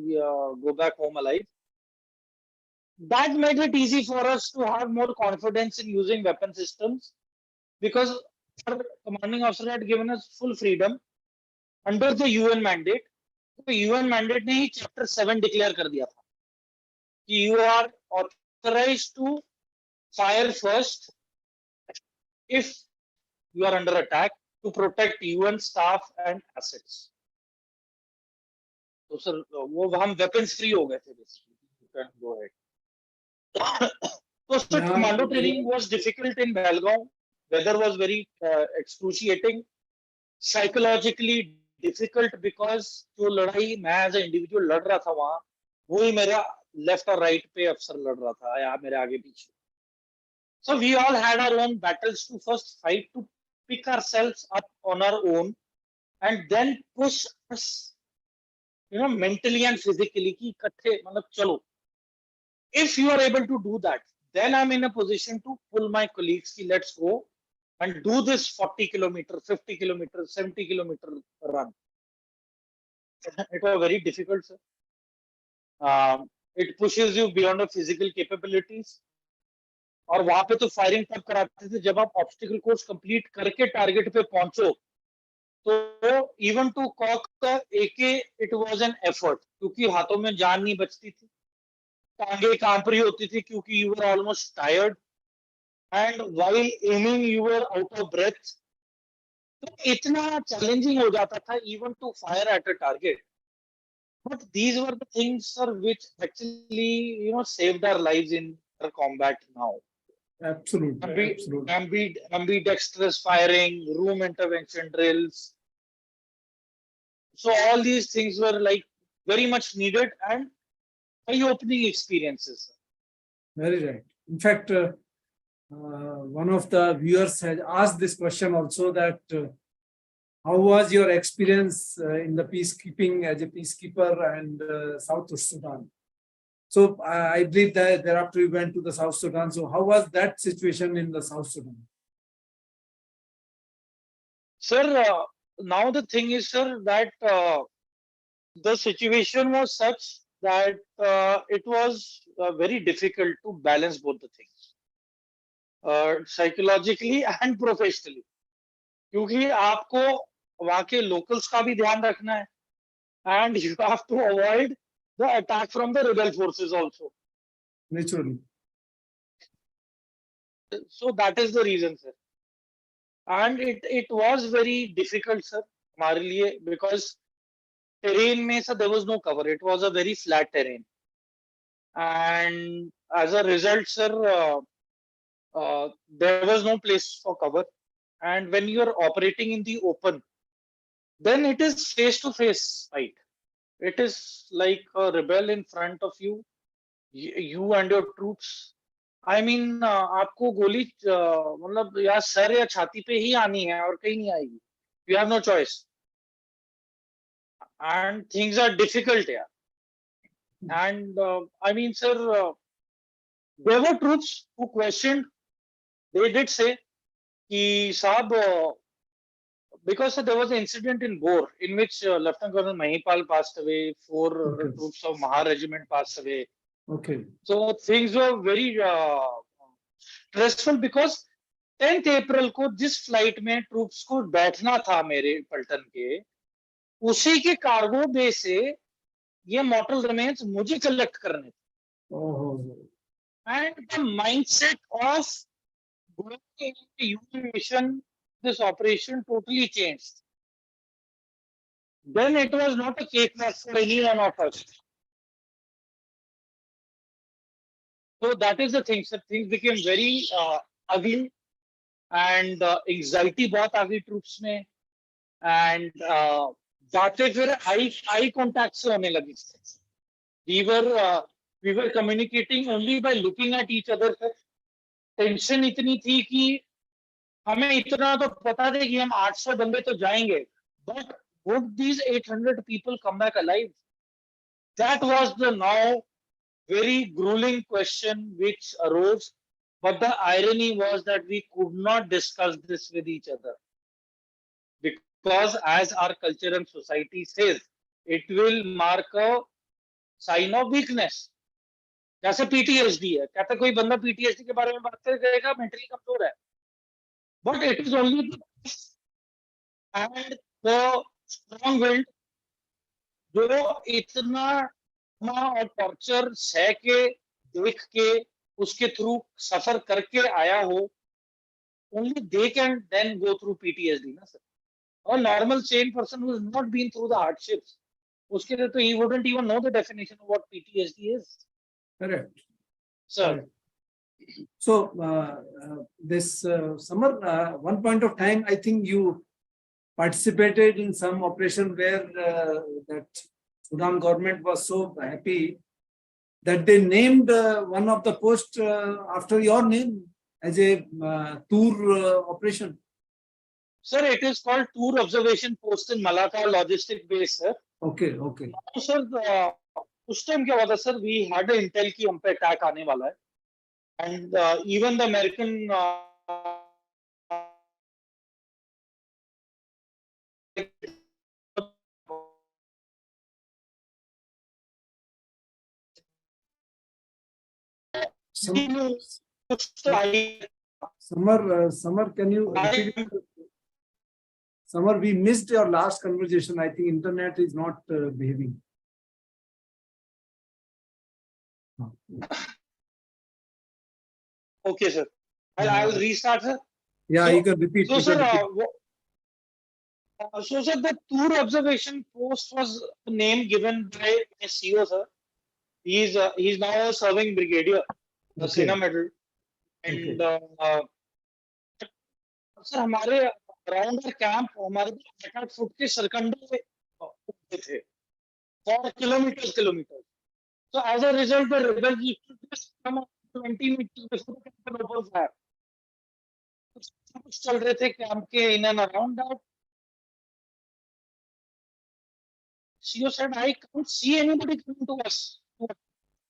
go back home alive. That made it easy for us to have more confidence in using weapon systems, because our commanding officer had given us full freedom under the UN mandate. तो UN mandate ने ही chapter 7 declare कर दिया था कि you are authorized to fire first if you are under attack to protect UN staff and assets. तो sir वो हम weapons free हो गए थे basically. You can go ahead. So sir, commando training was difficult in Belgaum. Weather was very excruciating, psychologically difficult, because जो लड़ाई मैं as an individual लड़ रहा था वहाँ, वही मेरा left और right पे अफसर लड़ रहा था या मेरे आगे पीछे. So we all had our own battles to first fight, to pick ourselves up on our own, and then push us, mentally and physically कि इकट्ठे मतलब चलो. If you are able to do that, then I'm in a position to pull my colleagues कि let's go and do this 40 kilometer, 50 kilometer, 70 kilometer run. It was very difficult, sir. It pushes you beyond your physical capabilities. और वहां पे तो firing तब कराते थे जब आप ऑब्स्टिकल कोर्स कंप्लीट करके टारगेट पे पहुंचो. तो इवन टू कॉक का एके इट वाज एन एफर्ट, क्योंकि हाथों में जान नहीं बचती थी, टांगे कांप रही होती थी क्योंकि you were almost tired, and while aiming you were out of breath. तो इतना चैलेंजिंग हो जाता था even to fire at a target. But these were the things sir which actually saved our lives in the combat now. Absolutely. Ambidextrous firing, room intervention drills. So all these things were like very much needed and eye-opening experiences. Very right. In fact, one of the viewers has asked this question also, that how was your experience in the peacekeeping as a peacekeeper and South Sudan? So I believe that thereafter you went to the South Sudan. So how was that situation in the South Sudan? Sir, now the thing is, sir, that the situation was such that it was very difficult to balance both the things, psychologically and professionally. क्योंकि आपको वहाँ के locals का भी ध्यान रखना है, and you have to avoid the attack from the rebel forces also. Naturally. So that is the reason, sir. And it was very difficult, sir, हमारे लिए, because terrain में, sir, there was no cover. It was a very flat terrain. And as a result, sir, there was no place for cover. And when you are operating in the open, then it is face-to-face fight. It is like a rebel in front of you, you and your troops. I mean, आपको गोली मतलब या sir या छाती पे ही आनी है और कहीं नहीं आएगी. You have no choice. And things are difficult here. And I mean, sir, there were troops who questioned. They did say कि साहब, because there was an incident in Bor in which Lieutenant Colonel Mahipal passed away, 4 troops of Maha Regiment passed away. Okay. So things were very stressful, because 10th April को जिस flight में troops को बैठना था मेरे पलटन के, उसी के कार्गो बे से ये मॉर्टल रिमेन्स मुझे कलेक्ट करने थे. Oh. And the mindset of going into the UN mission, this operation totally changed. Then it was not a cakewalk for any one of us. So that is the thing. So things became very ugly, and anxiety बहुत आ गई troops में, and बातें फिर eye contact से होने लगी. We were communicating only by looking at each other. Tension इतनी थी कि हमें इतना तो पता था कि हम 800 बंदे तो जाएंगे, but would these 800 people come back alive? That was the now very grueling question which arose. But the irony was that we could not discuss this with each other, because as our culture and society says, it will mark a sign of weakness. जैसे PTSD है, कहते कोई बंदा PTSD के बारे में बात करेगा मेंटली कमजोर है, but it is only the and the strong willed जो इतना और टॉर्चर सह के देख के उसके थ्रू सफर करके आया हो, only they can then go through PTSD ना sir. A normal sane person who has not been through the hardships, उसके लिए तो he wouldn't even know the definition of what PTSD is. Correct. Sir. Correct. So this Samar, one point of time, I think you participated in some operation where that Sudan government was so happy that they named one of the posts after your name as a Toor operation. Sir, it is called Toor Observation Post in Malacca Logistic Base, sir. Okay, okay. So, sir, उस time क्या हुआ था sir, we had an intel कि हम पे attack आने वाला है, and even the American Samar, can you repeat it? Samar, we missed your last conversation. I think internet is not behaving. Okay, sir. I will restart, sir. Yeah, so, you can repeat. So, sir, so, sir, the Toor Observation Post was the name given by a CEO, sir. He's now a serving brigadier, a Sena Medal. And sir, हमारे around our camp, हमारे 8 foot के सरकंडे थे, 4 kilometers. So as a result, the rebels used to just come up 20 meters before the camp and open fire. कुछ चल रहे थे camp के in and around that. CEO said, I can't see anybody coming to us.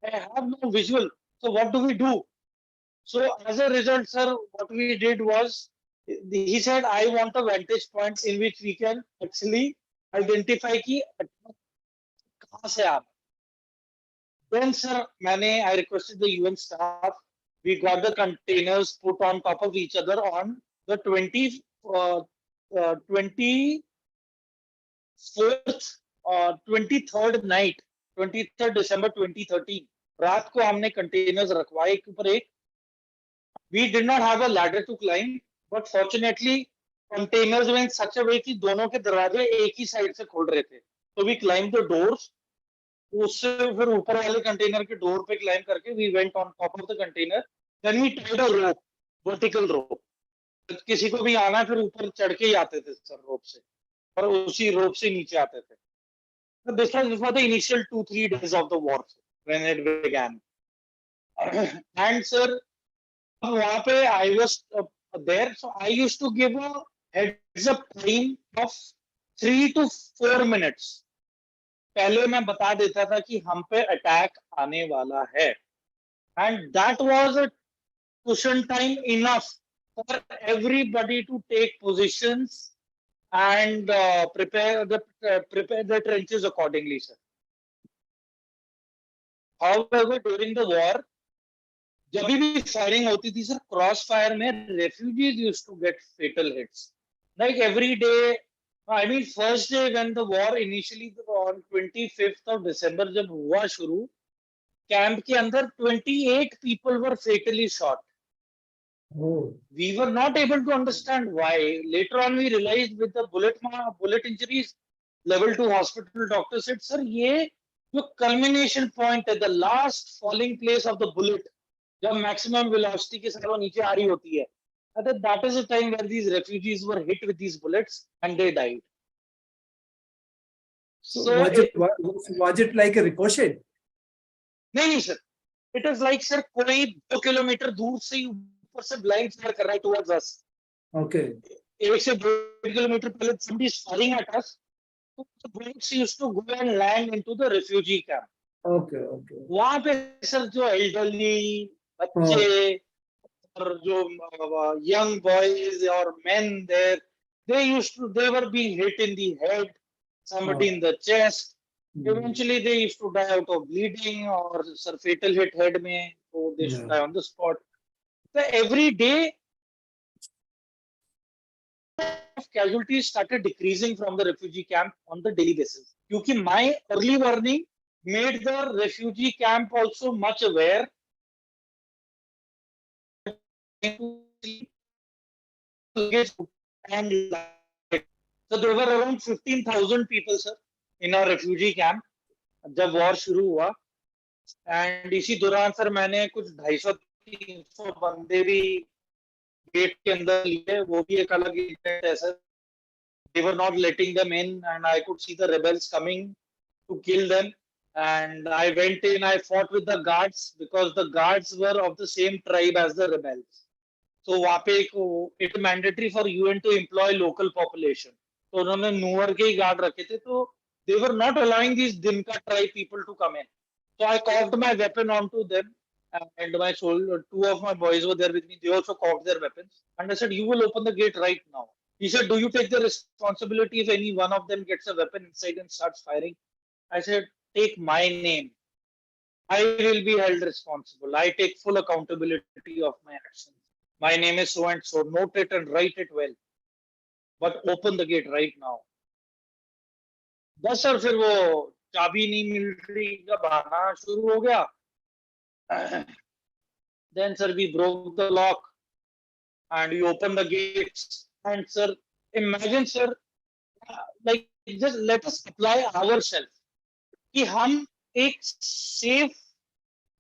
I have no visual. So what do we do? So as a result, sir, what we did was, he said, I want a vantage point in which we can actually identify कि कहाँ से आप. Then, sir, I requested the UN staff. We got the containers put on top of each other on the 24th, 23rd night, 23rd December 2013. रात को हमने containers रखवाए एक ऊपर एक. We did not have a ladder to climb, but fortunately, containers were in such a way कि दोनों के दरवाजे एक ही साइड से खोल रहे थे. So we climbed the doors. उससे फिर ऊपर वाले कंटेनर के डोर पे क्लाइम करके we went on top of the container. Then we tied a rope, vertical rope. किसी को भी आना फिर ऊपर चढ़ के ही आते थे सर रोप से, और उसी रोप से नीचे आते थे. So this was before the initial 2-3 days of the war when it began. And sir, वहाँ पे I was there, so I used to give a heads up time of 3 to 4 minutes. पहले मैं बता देता था कि हम पे अटैक आने वाला है, and that was a cushion time enough for everybody to take positions and prepare the trenches accordingly, sir. However, during the war, जब भी firing होती थी sir, cross fire में refugees used to get fatal hits. Like every day, I mean, first day when the war initially on 25th of December जब हुआ शुरू, camp के अंदर 28 people were fatally shot. Oh, We were not able to understand why. Later on, we realized with the bullet injuries, level 2 hospital doctor said, "Sir, ये जो culmination point है, the last falling place of the bullet, जब maximum velocity के साथ वो नीचे आ रही होती है, that is the time where these refugees were hit with these bullets and they died." so So, was it like a ricochet? नहीं sir, it is like sir कोई 2 किलोमीटर दूर से ही ऊपर से blind fire कर रहा है towards us. Okay. 1 से 2 किलोमीटर पहले somebody is firing at us. So the bullets used to go and land into the refugee camp. Okay, okay. वहां पे सर जो elderly, बच्चे और जो young boys or men there, they were being hit in the head, somebody in the chest. Eventually they used to die out of bleeding or sir fatal hit head में, so they should die on the spot. So every day casualties started decreasing from the refugee camp on the daily basis. Because my early warning made the refugee camp also much aware. And so there were around 15,000 people, sir, in our refugee camp जब war शुरू हुआ. And इसी दौरान sir मैंने कुछ 250-300 बंदे भी gate के अंदर लिए, वो भी एक अलग इंसिडेंट है sir. They were not letting them in, and I could see the rebels coming to kill them. And I went in, I fought with the guards because the guards were of the same tribe as the rebels. So वहाँ पे it mandatory for UN to employ local population. तो उन्होंने नूअर के ही guard रखे थे, तो they were not allowing these Dinka tribe people to come in. So I cocked my weapon onto them, and my two of my boys were there with me. They also cocked their weapons, and I said, "You will open the gate right now." He said, "Do you take the responsibility if any one of them gets a weapon inside and starts firing?" I said, "Take my name. I will be held responsible. I take full accountability of my actions. My name is so and so. Note it and write it well. But open the gate right now." बस sir फिर वो चाबी नहीं military का बहाना शुरू हो गया. Then sir we broke the lock and we opened the gates. And sir, imagine sir, like just let us apply ourselves कि हम एक सेफ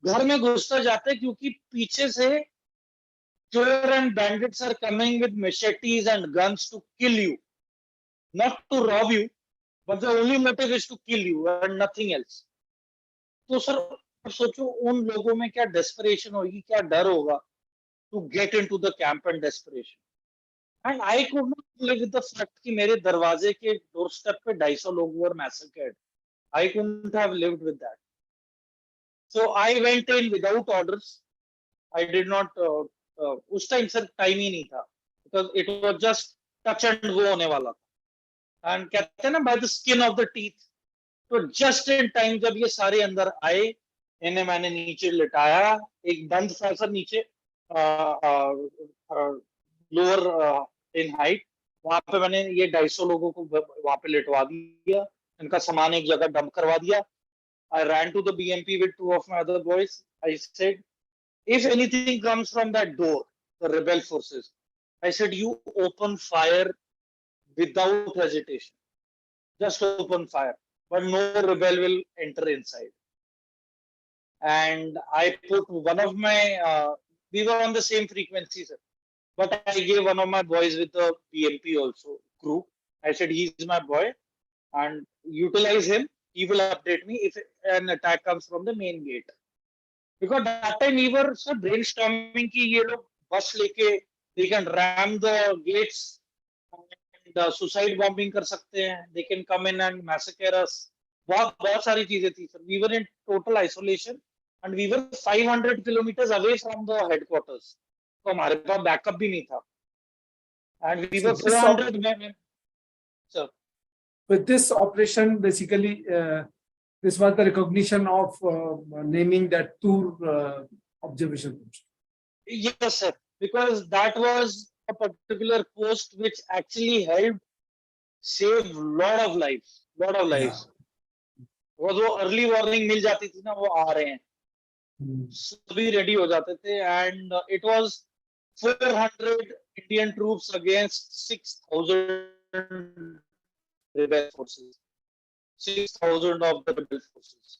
घर में घुसते जाते हैं, क्योंकि पीछे से killer and bandits are coming with machetes and guns to kill you, not to rob you, but the only motive is to kill you and nothing else. तो सर सोचो उन लोगों में क्या desperation होगी, क्या डर होगा to get into the camp and desperation. And I could not live with the fact कि मेरे दरवाजे के doorstep पे 250 लोग were massacred. I couldn't have lived with that. So I went in without orders. I did not. उस time sir time ही नहीं था, because it was just touch and go होने वाला था. And कहते हैं ना by the skin of the teeth. तो just in time जब ये सारे अंदर आए, इन्हें मैंने नीचे लिटाया. एक बंद था सर नीचे लोअर इन हाइट. वहां पे मैंने ये 250 लोगों को वहां पे लिटवा दिया, इनका सामान एक जगह डंप करवा दिया. I ran to the BMP with 2 of my other boys. I said, if anything comes from that door, the rebel forces, I said, you open fire without hesitation. Just open fire, but no rebel will enter inside. And I put one of my, we were on the same frequency, sir. But I gave one of my boys with the BMP also crew. I said, he's my boy, and utilize him. He will update me if an attack comes from the main gate. Because that time we were so brainstorming कि ये लोग बस लेके they can ram the gates and suicide bombing कर सकते हैं. They can come in and massacre us. बहुत सारी चीजें थी sir. We were in total isolation and we were 500 kilometers away from the headquarters. तो हमारे पास बैकअप भी नहीं था. And we were 400 men. Sir. With this operation, basically, this was the recognition of naming that Toor observation post. Yes, sir. Because that was a particular post which actually helped save lot of lives. Lot of lives. वो जो early warning मिल जाती थी ना, वो आ रहे हैं. सभी ready हो जाते थे, and it was 400 Indian troops against 6,000 rebel forces. 6,000 of the rebel forces.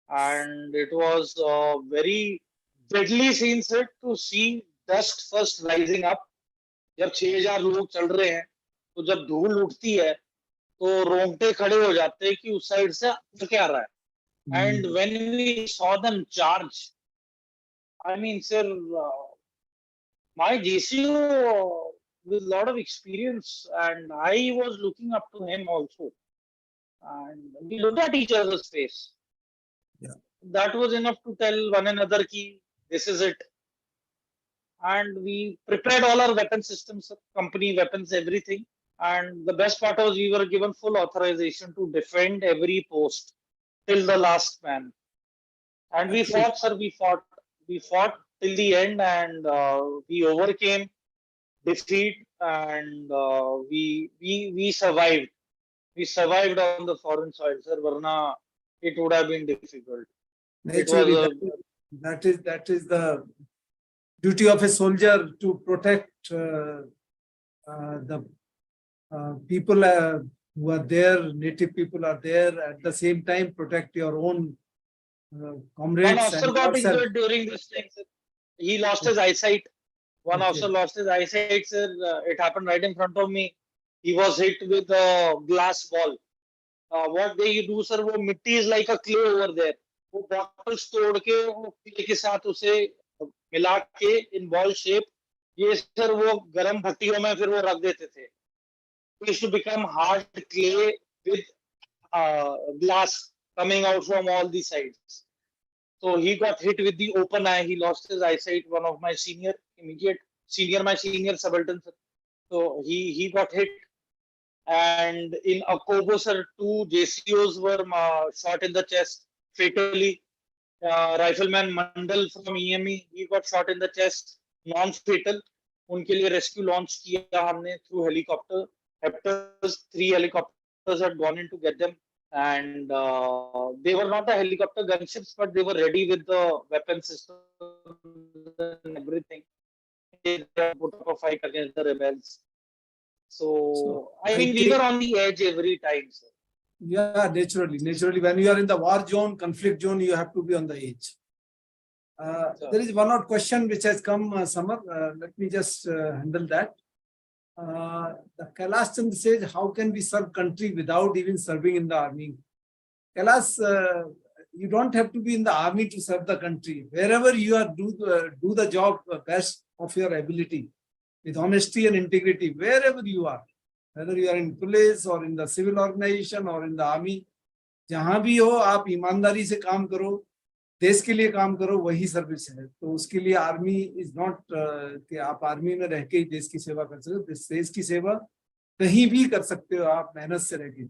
And it was a very deadly scene, sir, to see dust first rising up. जब 6,000 लोग चल रहे हैं तो जब धूल उठती है तो रोंगटे खड़े हो जाते हैं कि उस साइड से क्या आ रहा है. And when we saw them charge, I mean, sir, my JCO with a lot of experience, and I was looking up to him also. And we looked at each other's face. Yeah. That was enough to tell one another ki this is it. And we prepared all our weapon systems, company weapons, everything. And the best part was we were given full authorization to defend every post till the last man. And we fought, sir. We fought till the end, and we overcame defeat, and we survived. We survived on the foreign soil, sir. Varna, it would have been difficult. Naturally, that is the duty of a soldier, to protect the people who are there, native people are there, at the same time protect your own comrades. One officer got injured during this thing, sir. He lost his eyesight. One officer lost his eyesight, sir. It happened right in front of me. He was hit with a glass ball. What they do, sir, वो मिट्टी is like a clay over there. वो bottles तोड़ के वो clay के साथ उसे मिला के in ball shape, ये सर वो गरम भट्टियों में फिर वो रख देते थे. It used to become hard clay with glass coming out from all the sides. So he got hit with the open eye. He lost his eyesight. One of my senior subaltern. So he got hit. And in Akobo, sir, 2 JCOs were shot in the chest fatally. Rifleman Mandal from EME, he got shot in the chest, non-fatal. उनके लिए rescue launch किया हमने through helicopter. 3 helicopters had gone in to get them, and they were not the helicopter gunships, but they were ready with the weapon system and everything. They put up a fight against the rebels. So I mean, we were on the edge every time, sir. Yeah, naturally, when you are in the war zone, conflict zone, you have to be on the edge. There is one odd question which has come, Samar. Let me just handle that. The Kailash Chand says, how can we serve country without even serving in the army? Kailash, you don't have to be in the army to serve the country. Wherever you are, do the job best of your ability, with honesty and integrity, wherever you are. Whether you are in police or in the civil organization or in the army, जहां भी हो आप ईमानदारी से काम करो, देश के लिए काम करो, वही सर्विस है. तो उसके लिए आर्मी इज नॉट कि आप आर्मी में रह के ही देश की सेवा कर सकते हो. देश की सेवा कहीं भी कर सकते हो आप मेहनत से रह के.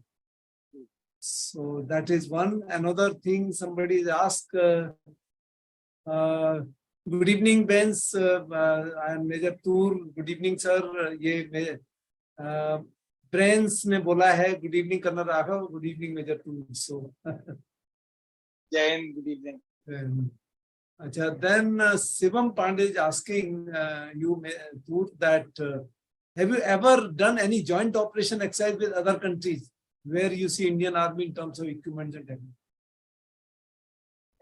So that is one. Another thing somebody asked, good evening, Benz. I am Major Toor. Good evening, sir. ये ब्रेन्स ने बोला है good evening colonel Raghav. Good evening major Toor. So Jai Hind, good evening. अच्छा, then Shivam Pandey is asking you, Toor, that have you ever done any joint operation exercise with other countries where you see Indian Army in terms of equipment and technique?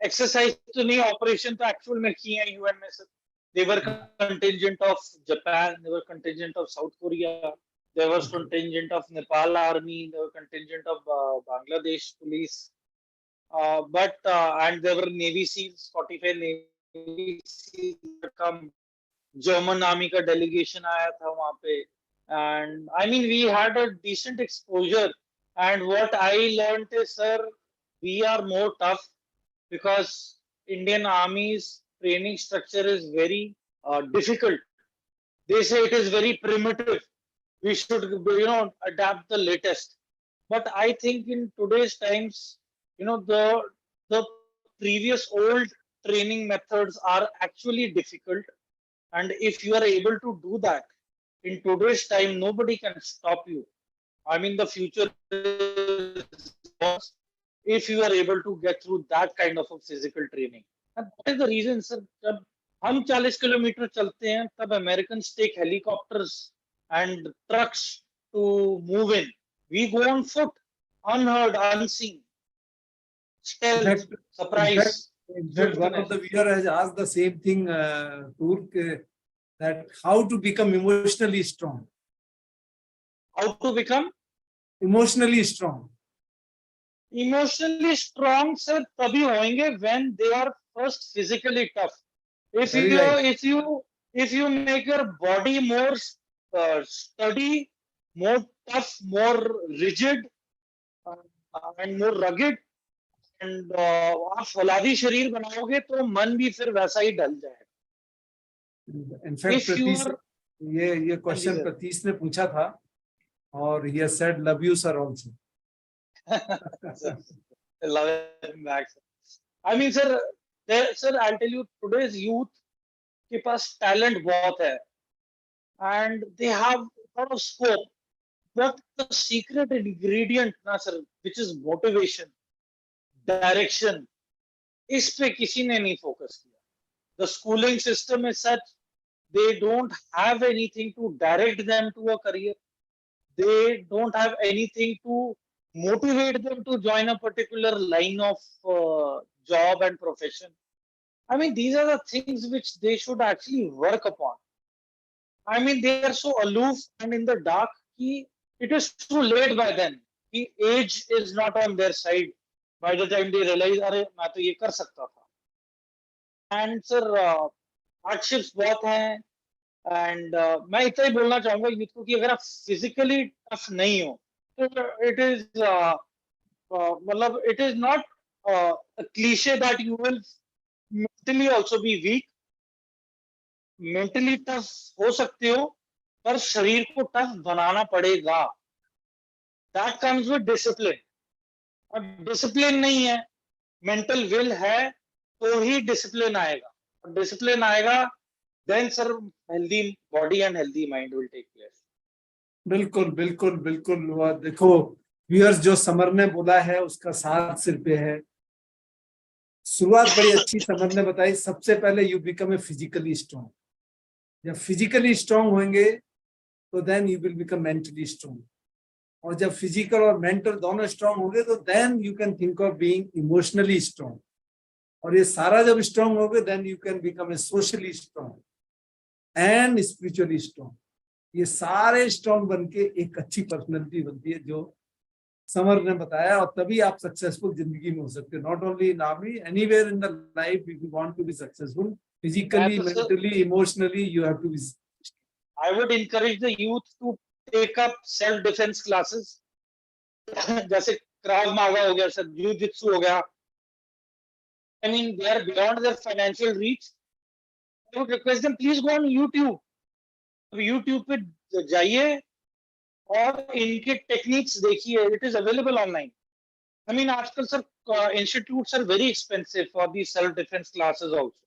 Exercise तो नहीं, operation तो actual में किए हैं UN में, sir. They were contingent of Japan. They were contingent of South Korea. There was contingent of Nepal army, there were contingent of Bangladesh police, and there were Navy SEALs, 45 Navy SEALs come. German army का delegation आया था वहाँ पे, and I mean we had a decent exposure. And what I learned is, sir, we are more tough because Indian Army's training structure is very difficult. They say it is very primitive. We should, adapt the latest. But I think in today's times, the previous old training methods are actually difficult. And if you are able to do that in today's time, nobody can stop you. I mean, the future is if you are able to get through that kind of a physical training. And that is the reason, sir, हम 40 kilometre चलते हैं, तब Americans take helicopters and trucks to move in. We go on foot, unheard, unseen, In stealth, fact, in surprise, fact, in fact, one of swiftness. the viewer has asked the same thing, Toor, that how to become emotionally strong. How to become Emotionally strong. emotionally strong, sir, तभी होंगे when they are first physically tough. If Very you right. if you if you make your body more sturdy, more tough, more rigid, and more rugged, and आप फौलादी शरीर बनाओगे तो मन भी फिर वैसा ही ढल जाएगा. In fact, If you Pratis, are, ये हाँ जी क्वेश्चन सर. प्रतीश ने पूछा था और he has said love you sir also. Love him back, sir. I mean, sir, sir, I'll tell you, today's youth के पास talent बहुत है, and they have a lot of scope. But the secret ingredient, ना sir, which is motivation, direction, इस पे किसी ने नहीं focus किया. The schooling system is such, they don't have anything to direct them to a career. They don't have anything to motivate them to join a particular line of job and profession. I mean, these are the things which they should actually work upon. I mean, they are so aloof and in the dark. It is too late by then. The age is not on their side. By the time they realize, अरे मैं तो ये कर सकता था. And sir, hardships बहुत हैं. And मैं इतना ही बोलना चाहूंगा यूथ को कि अगर आप फिजिकली टफ नहीं हो, तो इट इज मतलब it is not cliché that you will mentally also be weak. Mentally tough हो सकते हो, पर शरीर को टफ बनाना पड़ेगा. That comes with discipline. और डिसिप्लिन नहीं है, मेंटल विल है, तो ही डिसिप्लिन आएगा. और डिसिप्लिन आएगा, then sir, healthy body and healthy mind will take place. बिल्कुल बिल्कुल बिल्कुल. देखो व्यूअर्स, जो समर ने बोला है उसका साथ सिर पे है. शुरुआत बड़ी अच्छी समर ने बताई. सबसे पहले you become a physically strong. जब फिजिकली स्ट्रॉन्ग होंगे तो then you will become mentally strong. और जब फिजिकल और मेंटल दोनों स्ट्रॉन्ग होंगे तो then you can think of being emotionally strong. और ये सारा जब स्ट्रॉन्ग होगे then you can become a socially strong and spiritually strong. ये सारे स्ट्रॉन्ग बन के एक अच्छी पर्सनैलिटी बनती है जो समर ने बताया. और तभी आप सक्सेसफुल जिंदगी में हो सकते हो. Not only in army, anywhere in the life. If you want to be successful physically, mentally, emotionally, you have to be. I would encourage the youth to take up self defense classes. जैसे क्राव मागा हो गया sir, jiu-jitsu हो गया. I mean, they are beyond their financial reach. I would request them, please go on YouTube. YouTube पे जाइए और इनके टेक्निक्स देखिए. It is available online. I mean आजकल sir institutes are very expensive for the self defence classes also.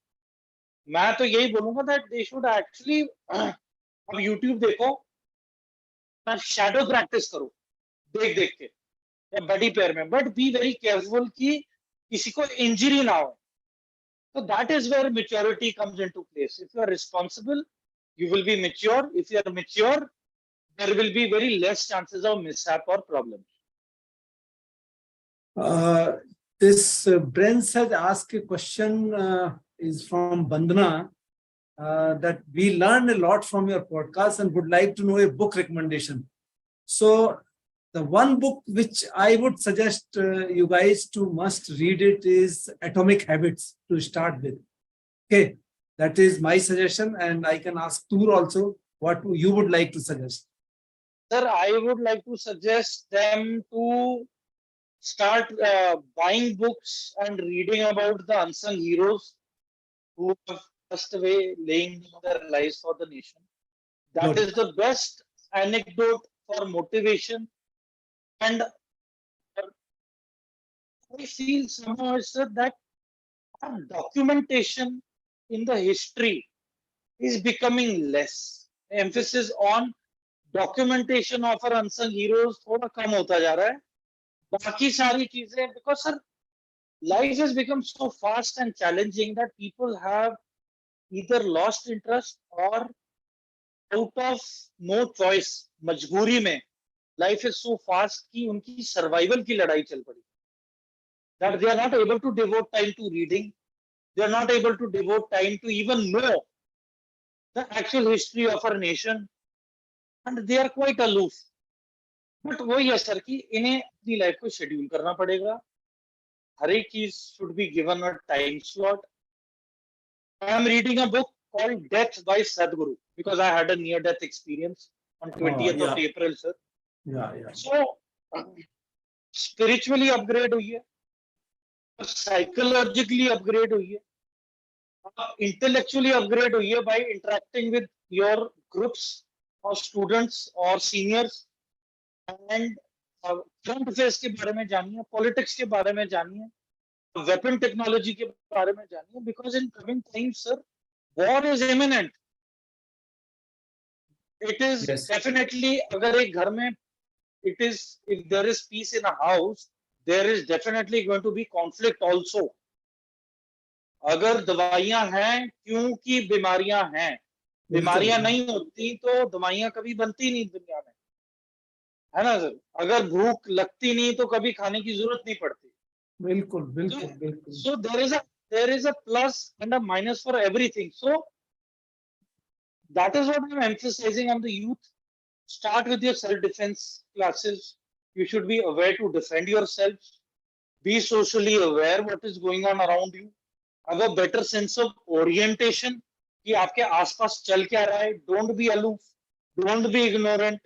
मैं तो यही बोलूंगा दैट दे शुड एक्चुअली, अब YouTube देखो, शैडो प्रैक्टिस करो देख देख के या बड़ी पैर में, बट बी वेरी केयरफुल कि किसी को इंजरी ना हो. So that is where maturity comes into place. If you are responsible, you will be mature. If you are mature, there will be very less chances of mishap or problems. This Brent has asked a question, is from Bandana, that we learned a lot from your podcast and would like to know a book recommendation. So the one book which I would suggest you guys to must read it is Atomic Habits to start with. Okay, that is my suggestion, and I can ask Toor also what you would like to suggest. Sir, I would like to suggest them to start buying books and reading about the unsung heroes who have passed away laying down their lives for the nation. That is the best anecdote for motivation. And I feel somehow, sir, that our documentation in the history is becoming less. Emphasis on documentation of our unsung heroes थोड़ा कम होता जा रहा है. बाकी सारी चीजें, because sir, life has become so fast and challenging that people have either lost interest or out of no choice, मजबूरी में, life is so fast कि उनकी survival की लड़ाई चल पड़ी. That they are not able to devote time to reading, they are not able to devote time to even know the actual history of our nation, and they are quite aloof. But वही है sir कि इन्हें अपनी life को schedule करना पड़ेगा. हर एक चीज should be given a time slot. I am reading a book called Death by Sadhguru because I had a near-death experience on 20th of April, sir. So, spiritually upgrade हुई है, psychologically upgrade हुई है, intellectually upgrade हुई है by interacting with your groups or students or seniors, and current affairs के बारे में जानिए, politics के बारे में जानिए, weapon technology के बारे में जानिए, because in coming times, sir, war is imminent. It is definitely, अगर एक घर में, it is, if there is peace in a house, there is definitely going to be conflict also. अगर दवाइयां हैं क्योंकि बीमारियां हैं, बीमारियां नहीं होती तो दवाइयां कभी बनती नहीं दुनिया में, है ना सर. अगर भूख लगती नहीं तो कभी खाने की जरूरत नहीं पड़ती. बिल्कुल बिल्कुल बिल्कुल. So there is a plus and a minus for everything. So that is what I'm emphasizing on the youth. Start with your self-defense classes. You should be aware to defend yourself. Be socially aware what is going on around you. Have a better sense of orientation कि आपके आसपास चल क्या रहा है. Don't be aloof. Don't be ignorant.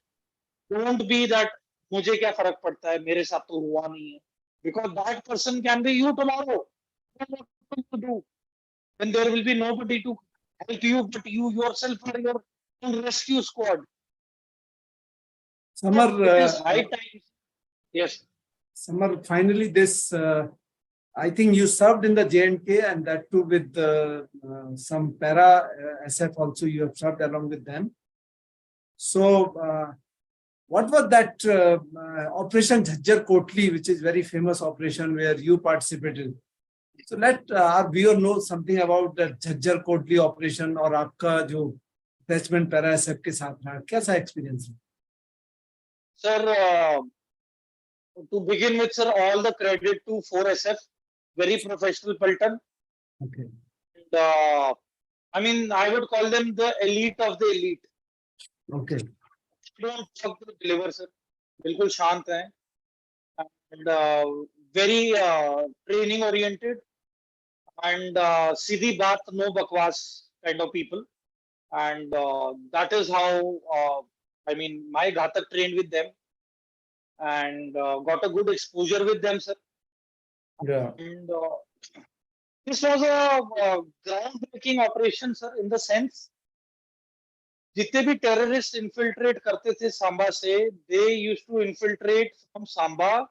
Don't be that मुझे क्या फर्क पड़ता है, मेरे साथ तो हुआ नहीं है. Because that person can be you tomorrow. What will you do when there will be nobody to help you but you yourself are your own rescue squad? Samar, it is high time. Yes. Samar, finally this, I think you served in the J&K, and that too with some para SF also you have served along with them. So what was that Operation Jhajjar Kotli, which is very famous operation where you participated? So let our viewer know something about the Jhajjar Kotli operation और आपका जो attachment para SF के साथ रहा, कैसा experience? Sir, to begin with, sir, all the credit to 4SF, very professional Pelton. Okay. And, I mean, I would call them the elite of the elite. Okay. Don't talk to deliver, sir. बिल्कुल शांत हैं, and very training oriented, and सीधी बात, no bakwas kind of people, and that is how I mean, my Ghatak trained with them and got a good exposure with them, sir. Yeah. And this was a groundbreaking operation, sir, in the sense जितने भी terrorists infiltrate करते थे सांबा से, they used to infiltrate from Samba,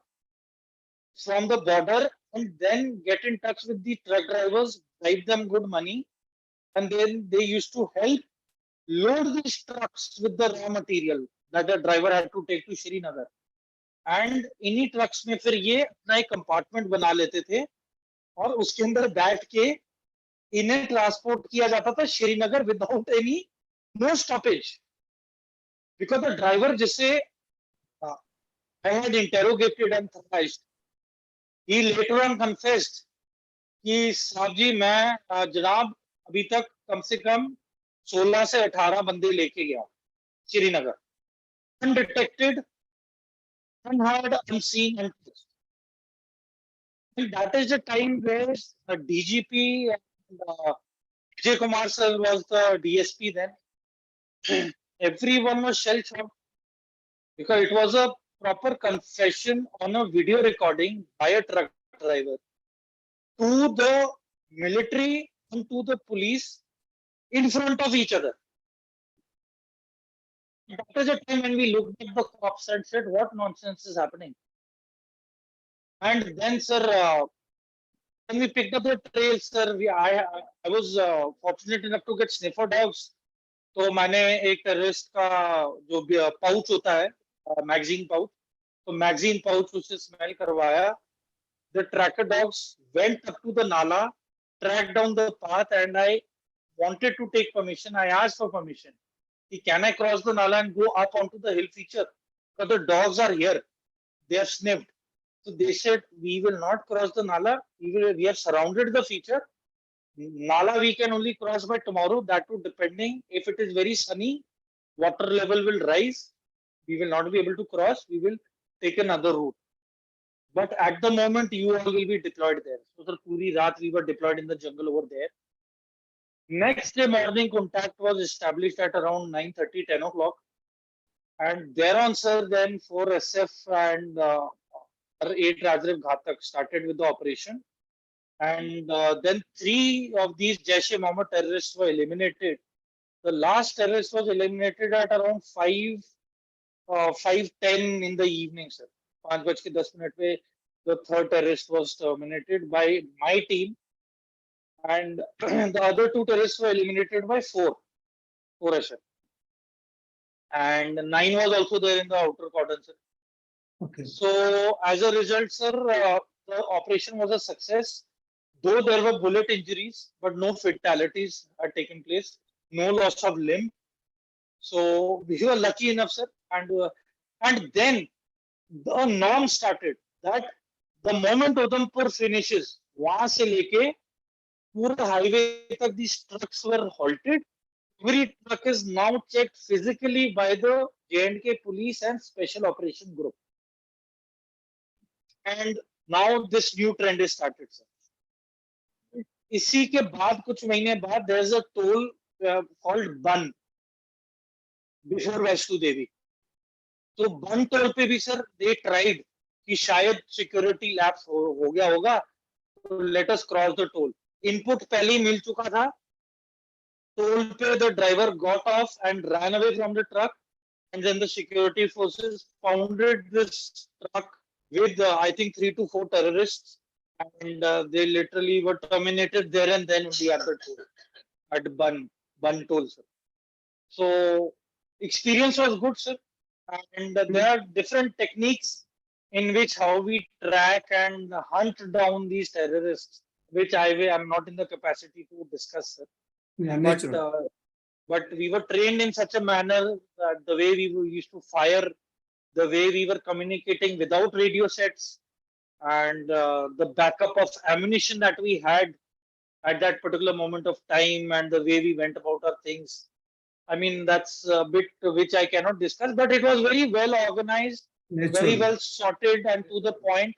from the border, and then get in touch with the truck drivers, bribe them good money, and then they used to help load these trucks with the raw material that the driver had to take to Srinagar. And इन्हीं trucks में फिर ये अपना एक compartment बना लेते थे और उसके अंदर बैठ के इन्हें transport किया जाता था Srinagar without any no stoppage, because the driver जिसे I had interrogated and thrashed, he later on confessed कि साहब जी मैं जनाब अभी तक कम से कम 16 से 18 बंदे लेके गया Srinagar, undetected, unheard, unseen, and that is the time where the DGP and Vijay Kumar sir was the DSP then. Everyone was shell shocked because it was a proper confession on a video recording by a truck driver to the military and to the police in front of each other. That is the time when we looked at the cops and said, what nonsense is happening? And then, sir, when we picked up the trail, sir, I was fortunate enough to get sniffer dogs. तो मैंने एक terrorist का जो pouch होता है, magazine pouch, तो magazine pouch उसे smell करवाया. The tracker dogs went up to the nala, tracked down the path, and I wanted to take permission. I asked for permission. Can I cross the Nala and go up onto the hill feature? Because the dogs are here. They have sniffed. So they said, we will not cross the Nala. We have surrounded the feature. Nala we can only cross by tomorrow. That too depending. If it is very sunny, water level will rise. We will not be able to cross. We will take another route. But at the moment, you all will be deployed there. So, sir, puri raat we were deployed in the jungle over there. Next day morning, contact was established at around 9:30, 10 o'clock. And thereon, sir, then 4 SF and 8 Rajrev Ghatak started with the operation. And then 3 of these Jaish-e-Mohammed terrorists were eliminated. The last terrorist was eliminated at around 5:10 in the evening, sir. 5:10 the third terrorist was terminated by my team. And the other 2 terrorists were eliminated by 4 SF. And 9 was also there in the outer cordon, sir. Okay. So, as a result, sir, the operation was a success. Though there were bullet injuries, but no fatalities had taken place, no loss of limb. So, we were lucky enough, sir. And then the norm started that the moment Udhampur finishes, वहां से लेके पूरा highway तक these trucks were halted. Every truck is now checked physically by the J&K police and special operation group. And now this new trend is started, sir. इसी के बाद कुछ महीने बाद there is a toll called Ban before Vaishnu Devi. तो बन toll पे भी सर दे ट्राइड कि शायद सिक्योरिटी लैप्स हो गया होगा, तो let us cross the toll. Input पहले ही मिल चुका था. टोल पे the driver got off and ran away from the truck, and then the security forces founded this truck with I think 3 to 4 terrorists, and they literally were terminated there and then in the other toll at Ban toll, sir. So experience was good, sir. And there are different techniques in which how we track and hunt down these terrorists, which I am not in the capacity to discuss, sir. Yeah, but we were trained in such a manner that the way we used to fire, the way we were communicating without radio sets, and the backup of ammunition that we had at that particular moment of time, and the way we went about our things. I mean, that's a bit which I cannot discuss, but it was very well organized, very well sorted, and to the point.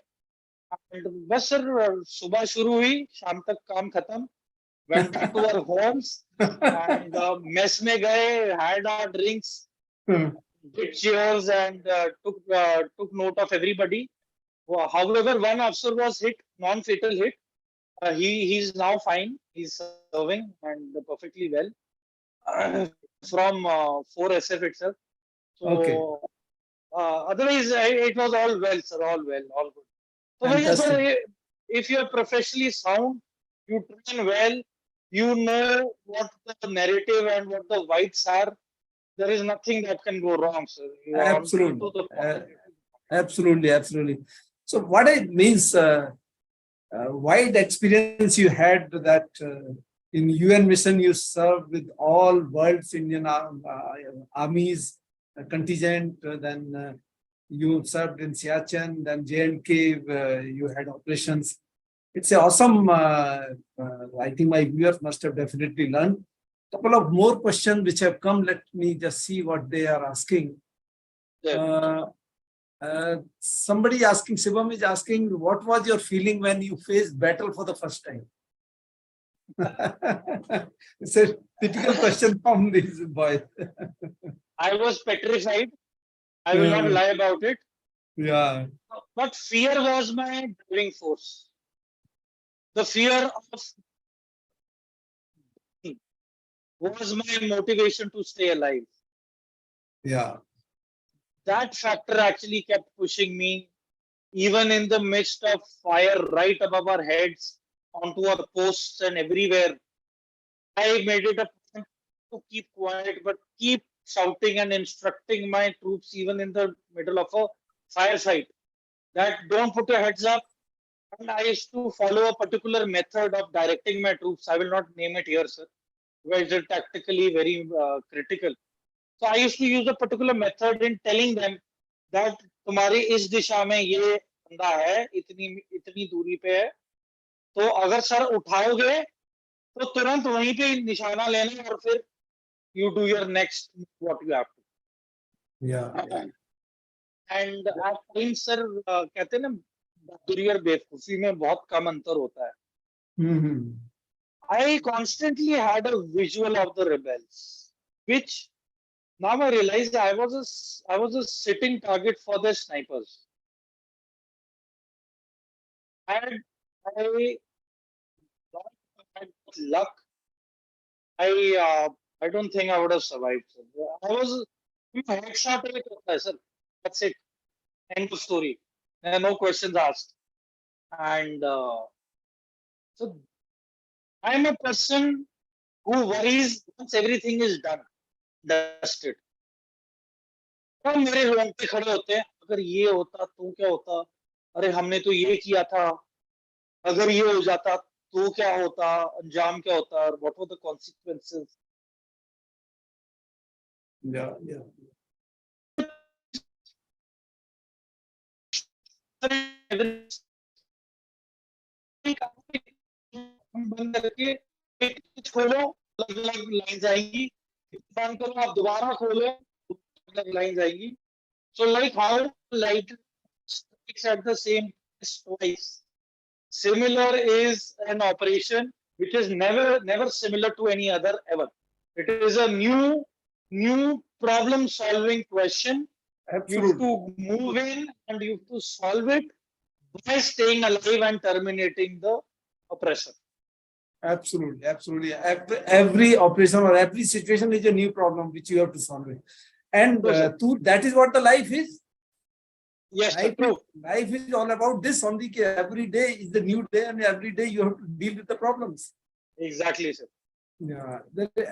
And बस sir, सुबह शुरू हुई, शाम तक काम खत्म. Went back to our homes and mess में गए, had our drinks, did cheers, and took note of everybody. However, one officer was hit, non-fatal hit. He's now fine. He's serving and perfectly well. From 4 SF itself. So, okay. Otherwise, it was all well, sir. All well, all good. So, yes, sir, if you are professionally sound, you train well, you know what the narrative and what the whites are, there is nothing that can go wrong, sir. Absolutely. Absolutely. So, what it means, wide experience you had that in UN mission you served with all world's Indian armies contingent, then you served in Siachen, then J&K, you had operations. It's an awesome, I think my viewers must have definitely learned. Couple of more questions which have come, let me just see what they are asking. Somebody asking, Shivam is asking, what was your feeling when you faced battle for the first time? It's a typical question from these boys. I was petrified. I will not lie about it. Yeah. But fear was my driving force. The fear of was my motivation to stay alive. Yeah. That factor actually kept pushing me, even in the midst of fire right above our heads, onto our posts and everywhere. I made it a point to keep quiet, but keep shouting and instructing my troops, even in the middle of a firefight, that don't put your heads up. And I used to follow a particular method of directing my troops. I will not name it here, sir. which are tactically very critical. So I used to use a particular method in telling them that तुम्हारी इस दिशा में ये बंदा है, इतनी दूरी पे है, तो अगर सर उठाओगे तो तुरंत वहीं पे निशाना लेना और फिर you do your next what you have to. Yeah. And at times sir कहते हैं ना बहादुरी और बेवकूफी में बहुत कम अंतर होता है. Mm-hmm. I constantly had a visual of the rebels, which now I realized I was a sitting target for the snipers. And I not had luck. I don't think I would have survived. Sir. I was headshot away, sir. That's it. End of story. There are no questions asked. And so I'm a person who worries once everything is done, dusted. तब मेरे रोंगटे खड़े होते हैं, अगर ये होता तो क्या होता, अरे हमने तो ये किया था, अगर ये हो जाता तो क्या होता, अंजाम क्या होता, और what were the consequences. Yeah, yeah. बंद करके एक खोलो, अलग अलग लाइन आएंगी, बंद करो आप दोबारा खोलो, अलग लाइन आएंगी. So like how light strikes at the same twice. Similar is an operation which is never similar to any other ever. It is a new problem solving question. Absolutely. You have to move in and you have to solve it by staying alive and terminating the oppressor. Absolutely, absolutely. Every operation or every situation is a new problem which you have to solve it. And that is what the life is. Yes, life is all about this only. Every day is the new day, and every day you have to deal with the problems. Exactly, sir. Yeah.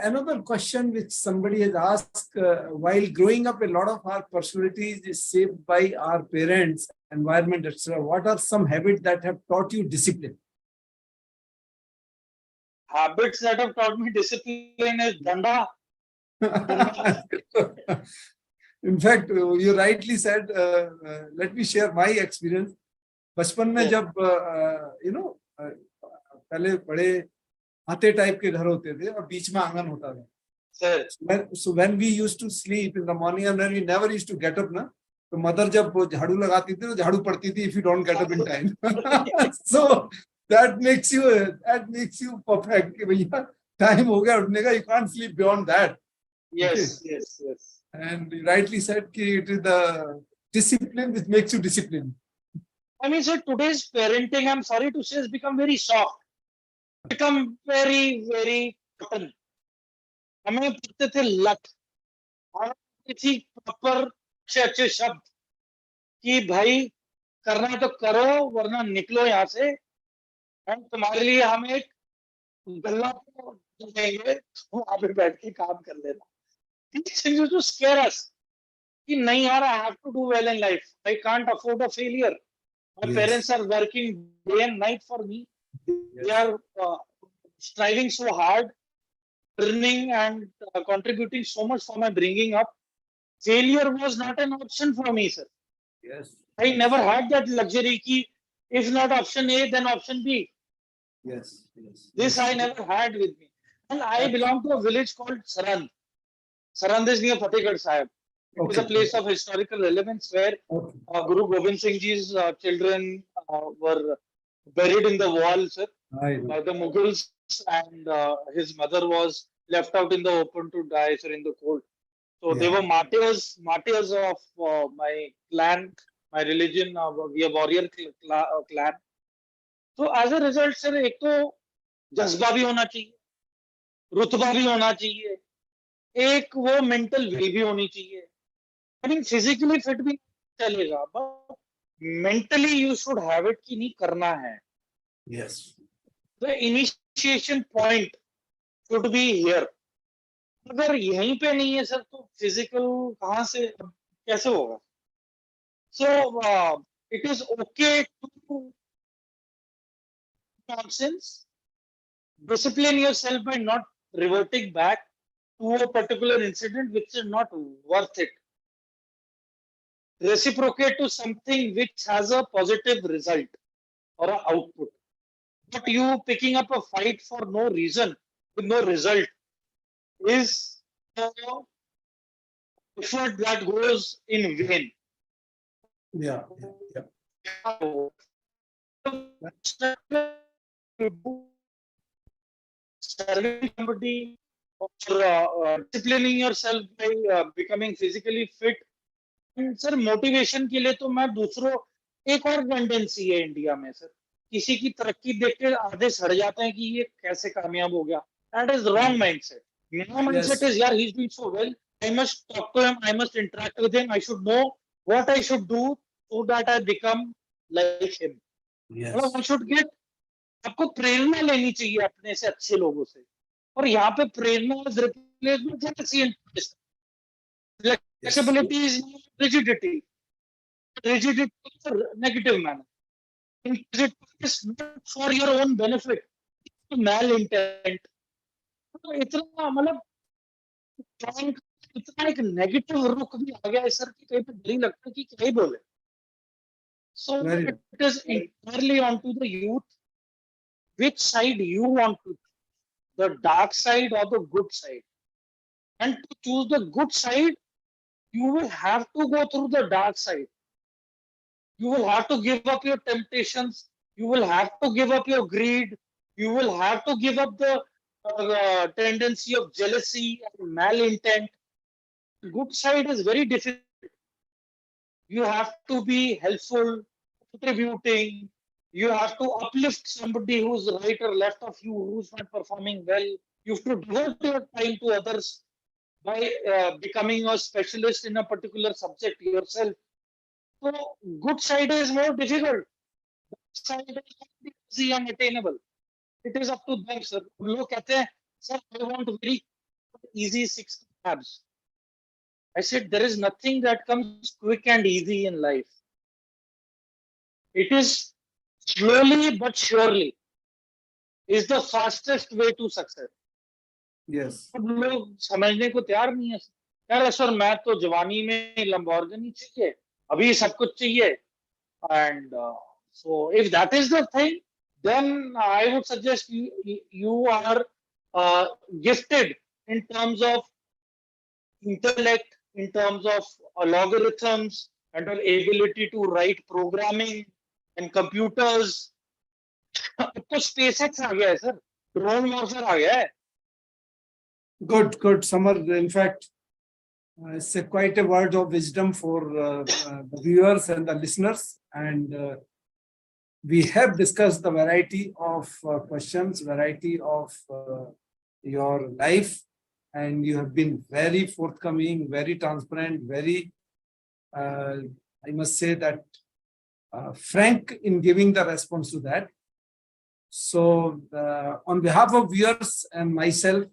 Another question which somebody has asked, while growing up, a lot of our personalities is shaped by our parents, environment, etc. What are some habits that have taught you discipline? Habits that have taught me discipline is danda. In fact, you rightly said, let me share my experience. बचपन में जब पहले बड़े हाथे type के घर होते थे और बीच में आंगन होता था. So when we used to sleep in the morning and when we never used to get up ना, तो मदर जब झाड़ू लगाती थी तो झाड़ू पड़ती थी if you don't get up in time. So that makes you perfect कि भैया time हो गया उठने का, you can't sleep beyond that. Yes, okay. yes. And you rightly said कि it is the discipline which makes you disciplined. I mean, sir, today's parenting, I'm sorry to say, has become very soft. Become very, very cotton. हमें पढ़ते थे लट, और किसी proper अच्छे शब्द कि भाई करना है तो करो वरना निकलो यहाँ से. एंड तुम्हारे लिए हम एक गल्ला देंगे, तुम वहां पे बैठ के काम कर लेना. These things used to scare us. कि नहीं यार, I have to do well in life. I can't afford a failure. My parents are working day and night for me. They are striving so hard, earning and contributing so much for my bringing up. Failure was not an option for me, sir. Yes. I never had that luxury ki if not option A, then option B. Yes. This I never had with me. And I belong to a village called Sarand. Sarand is near Fatehgarh Sahib. It is a place of historical relevance where Guru Gobind Singh Ji's children were buried in the wall, sir, by the Mughals, and his mother was left out in the open to die, sir, in the cold. So they were martyrs of my clan, my religion. We are warrior clan. So as a result, sir, एक तो जज्बा भी होना चाहिए, रुतबा भी होना चाहिए, एक वो मेंटल वे भी होनी चाहिए. I mean, physically fit भी चलेगा, but mentally you should have it कि नहीं करना है. Yes. The initiation point should be here. अगर यहीं पे नहीं है सर तो physical कहाँ से कैसे होगा? So it is okay to nonsense. Discipline yourself by not reverting back to a particular incident which is not worth it. Reciprocate to something which has a positive result or an output. But you picking up a fight for no reason, with no result, is an effort that goes in vain. Yeah. Serving somebody or disciplining yourself by becoming physically fit. Sir motivation के लिए तो मैं दूसरों एक और tendency है India में sir, किसी की तरक्की देख के आधे सड़ जाते हैं कि ये कैसे कामयाब हो गया. That is wrong mindset. My mindset is, yeah, he's doing so well. I must talk to him. I must interact with him. I should know what I should do so that I become like him. Yes. I should get. आपको प्रेरणा लेनी चाहिए अपने से अच्छे लोगों से. और यहाँ पे प्रेरणा is replaced with jealousy and interest. Flexibility is not rigidity. Rigidity is a negative manner. Rigidity is not for your own benefit. It's malintent. तो इतना मतलब इतना एक नेगेटिव रुख भी आ गया है सर कि कहीं पे डर ही लगता है कि क्या ही बोले. So it is entirely onto the youth which side you want to, the dark side or the good side. And to choose the good side, you will have to go through the dark side. You will have to give up your temptations. You will have to give up your greed. You will have to give up the tendency of jealousy and malintent. Good side is very difficult. You have to be helpful, contributing. You have to uplift somebody who's right or left of you, who's not performing well. You have to devote your time to others by becoming a specialist in a particular subject yourself. So, good side is more difficult. Bad side is easy and attainable. It is up to them, sir. Look at it, sir. I want very easy 6 abs. I said there is nothing that comes quick and easy in life. It is slowly but surely is the fastest way to success. Yes. अब लोग समझने को तैयार नहीं है. यार sir मैं तो जवानी में लंबोर्गिनी चाहिए, अभी सब कुछ चाहिए. And so if that is the thing, then I would suggest you are gifted in terms of intellect, in terms of logarithms and an ability to write programming and computers. अब तो SpaceX आ गया है sir, drone warfare आ गया है. Good, Samar. In fact, it's quite a word of wisdom for the viewers and the listeners. And we have discussed the variety of questions, variety of your life, and you have been very forthcoming, very transparent, very, I must say that, frank in giving the response to that. So, on behalf of viewers and myself,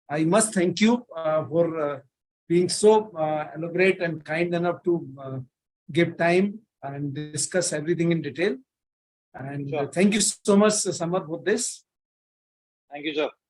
I must thank you for being so elaborate and kind enough to give time and discuss everything in detail. And Sure. Thank you so much, Samar, for this. Thank you, sir.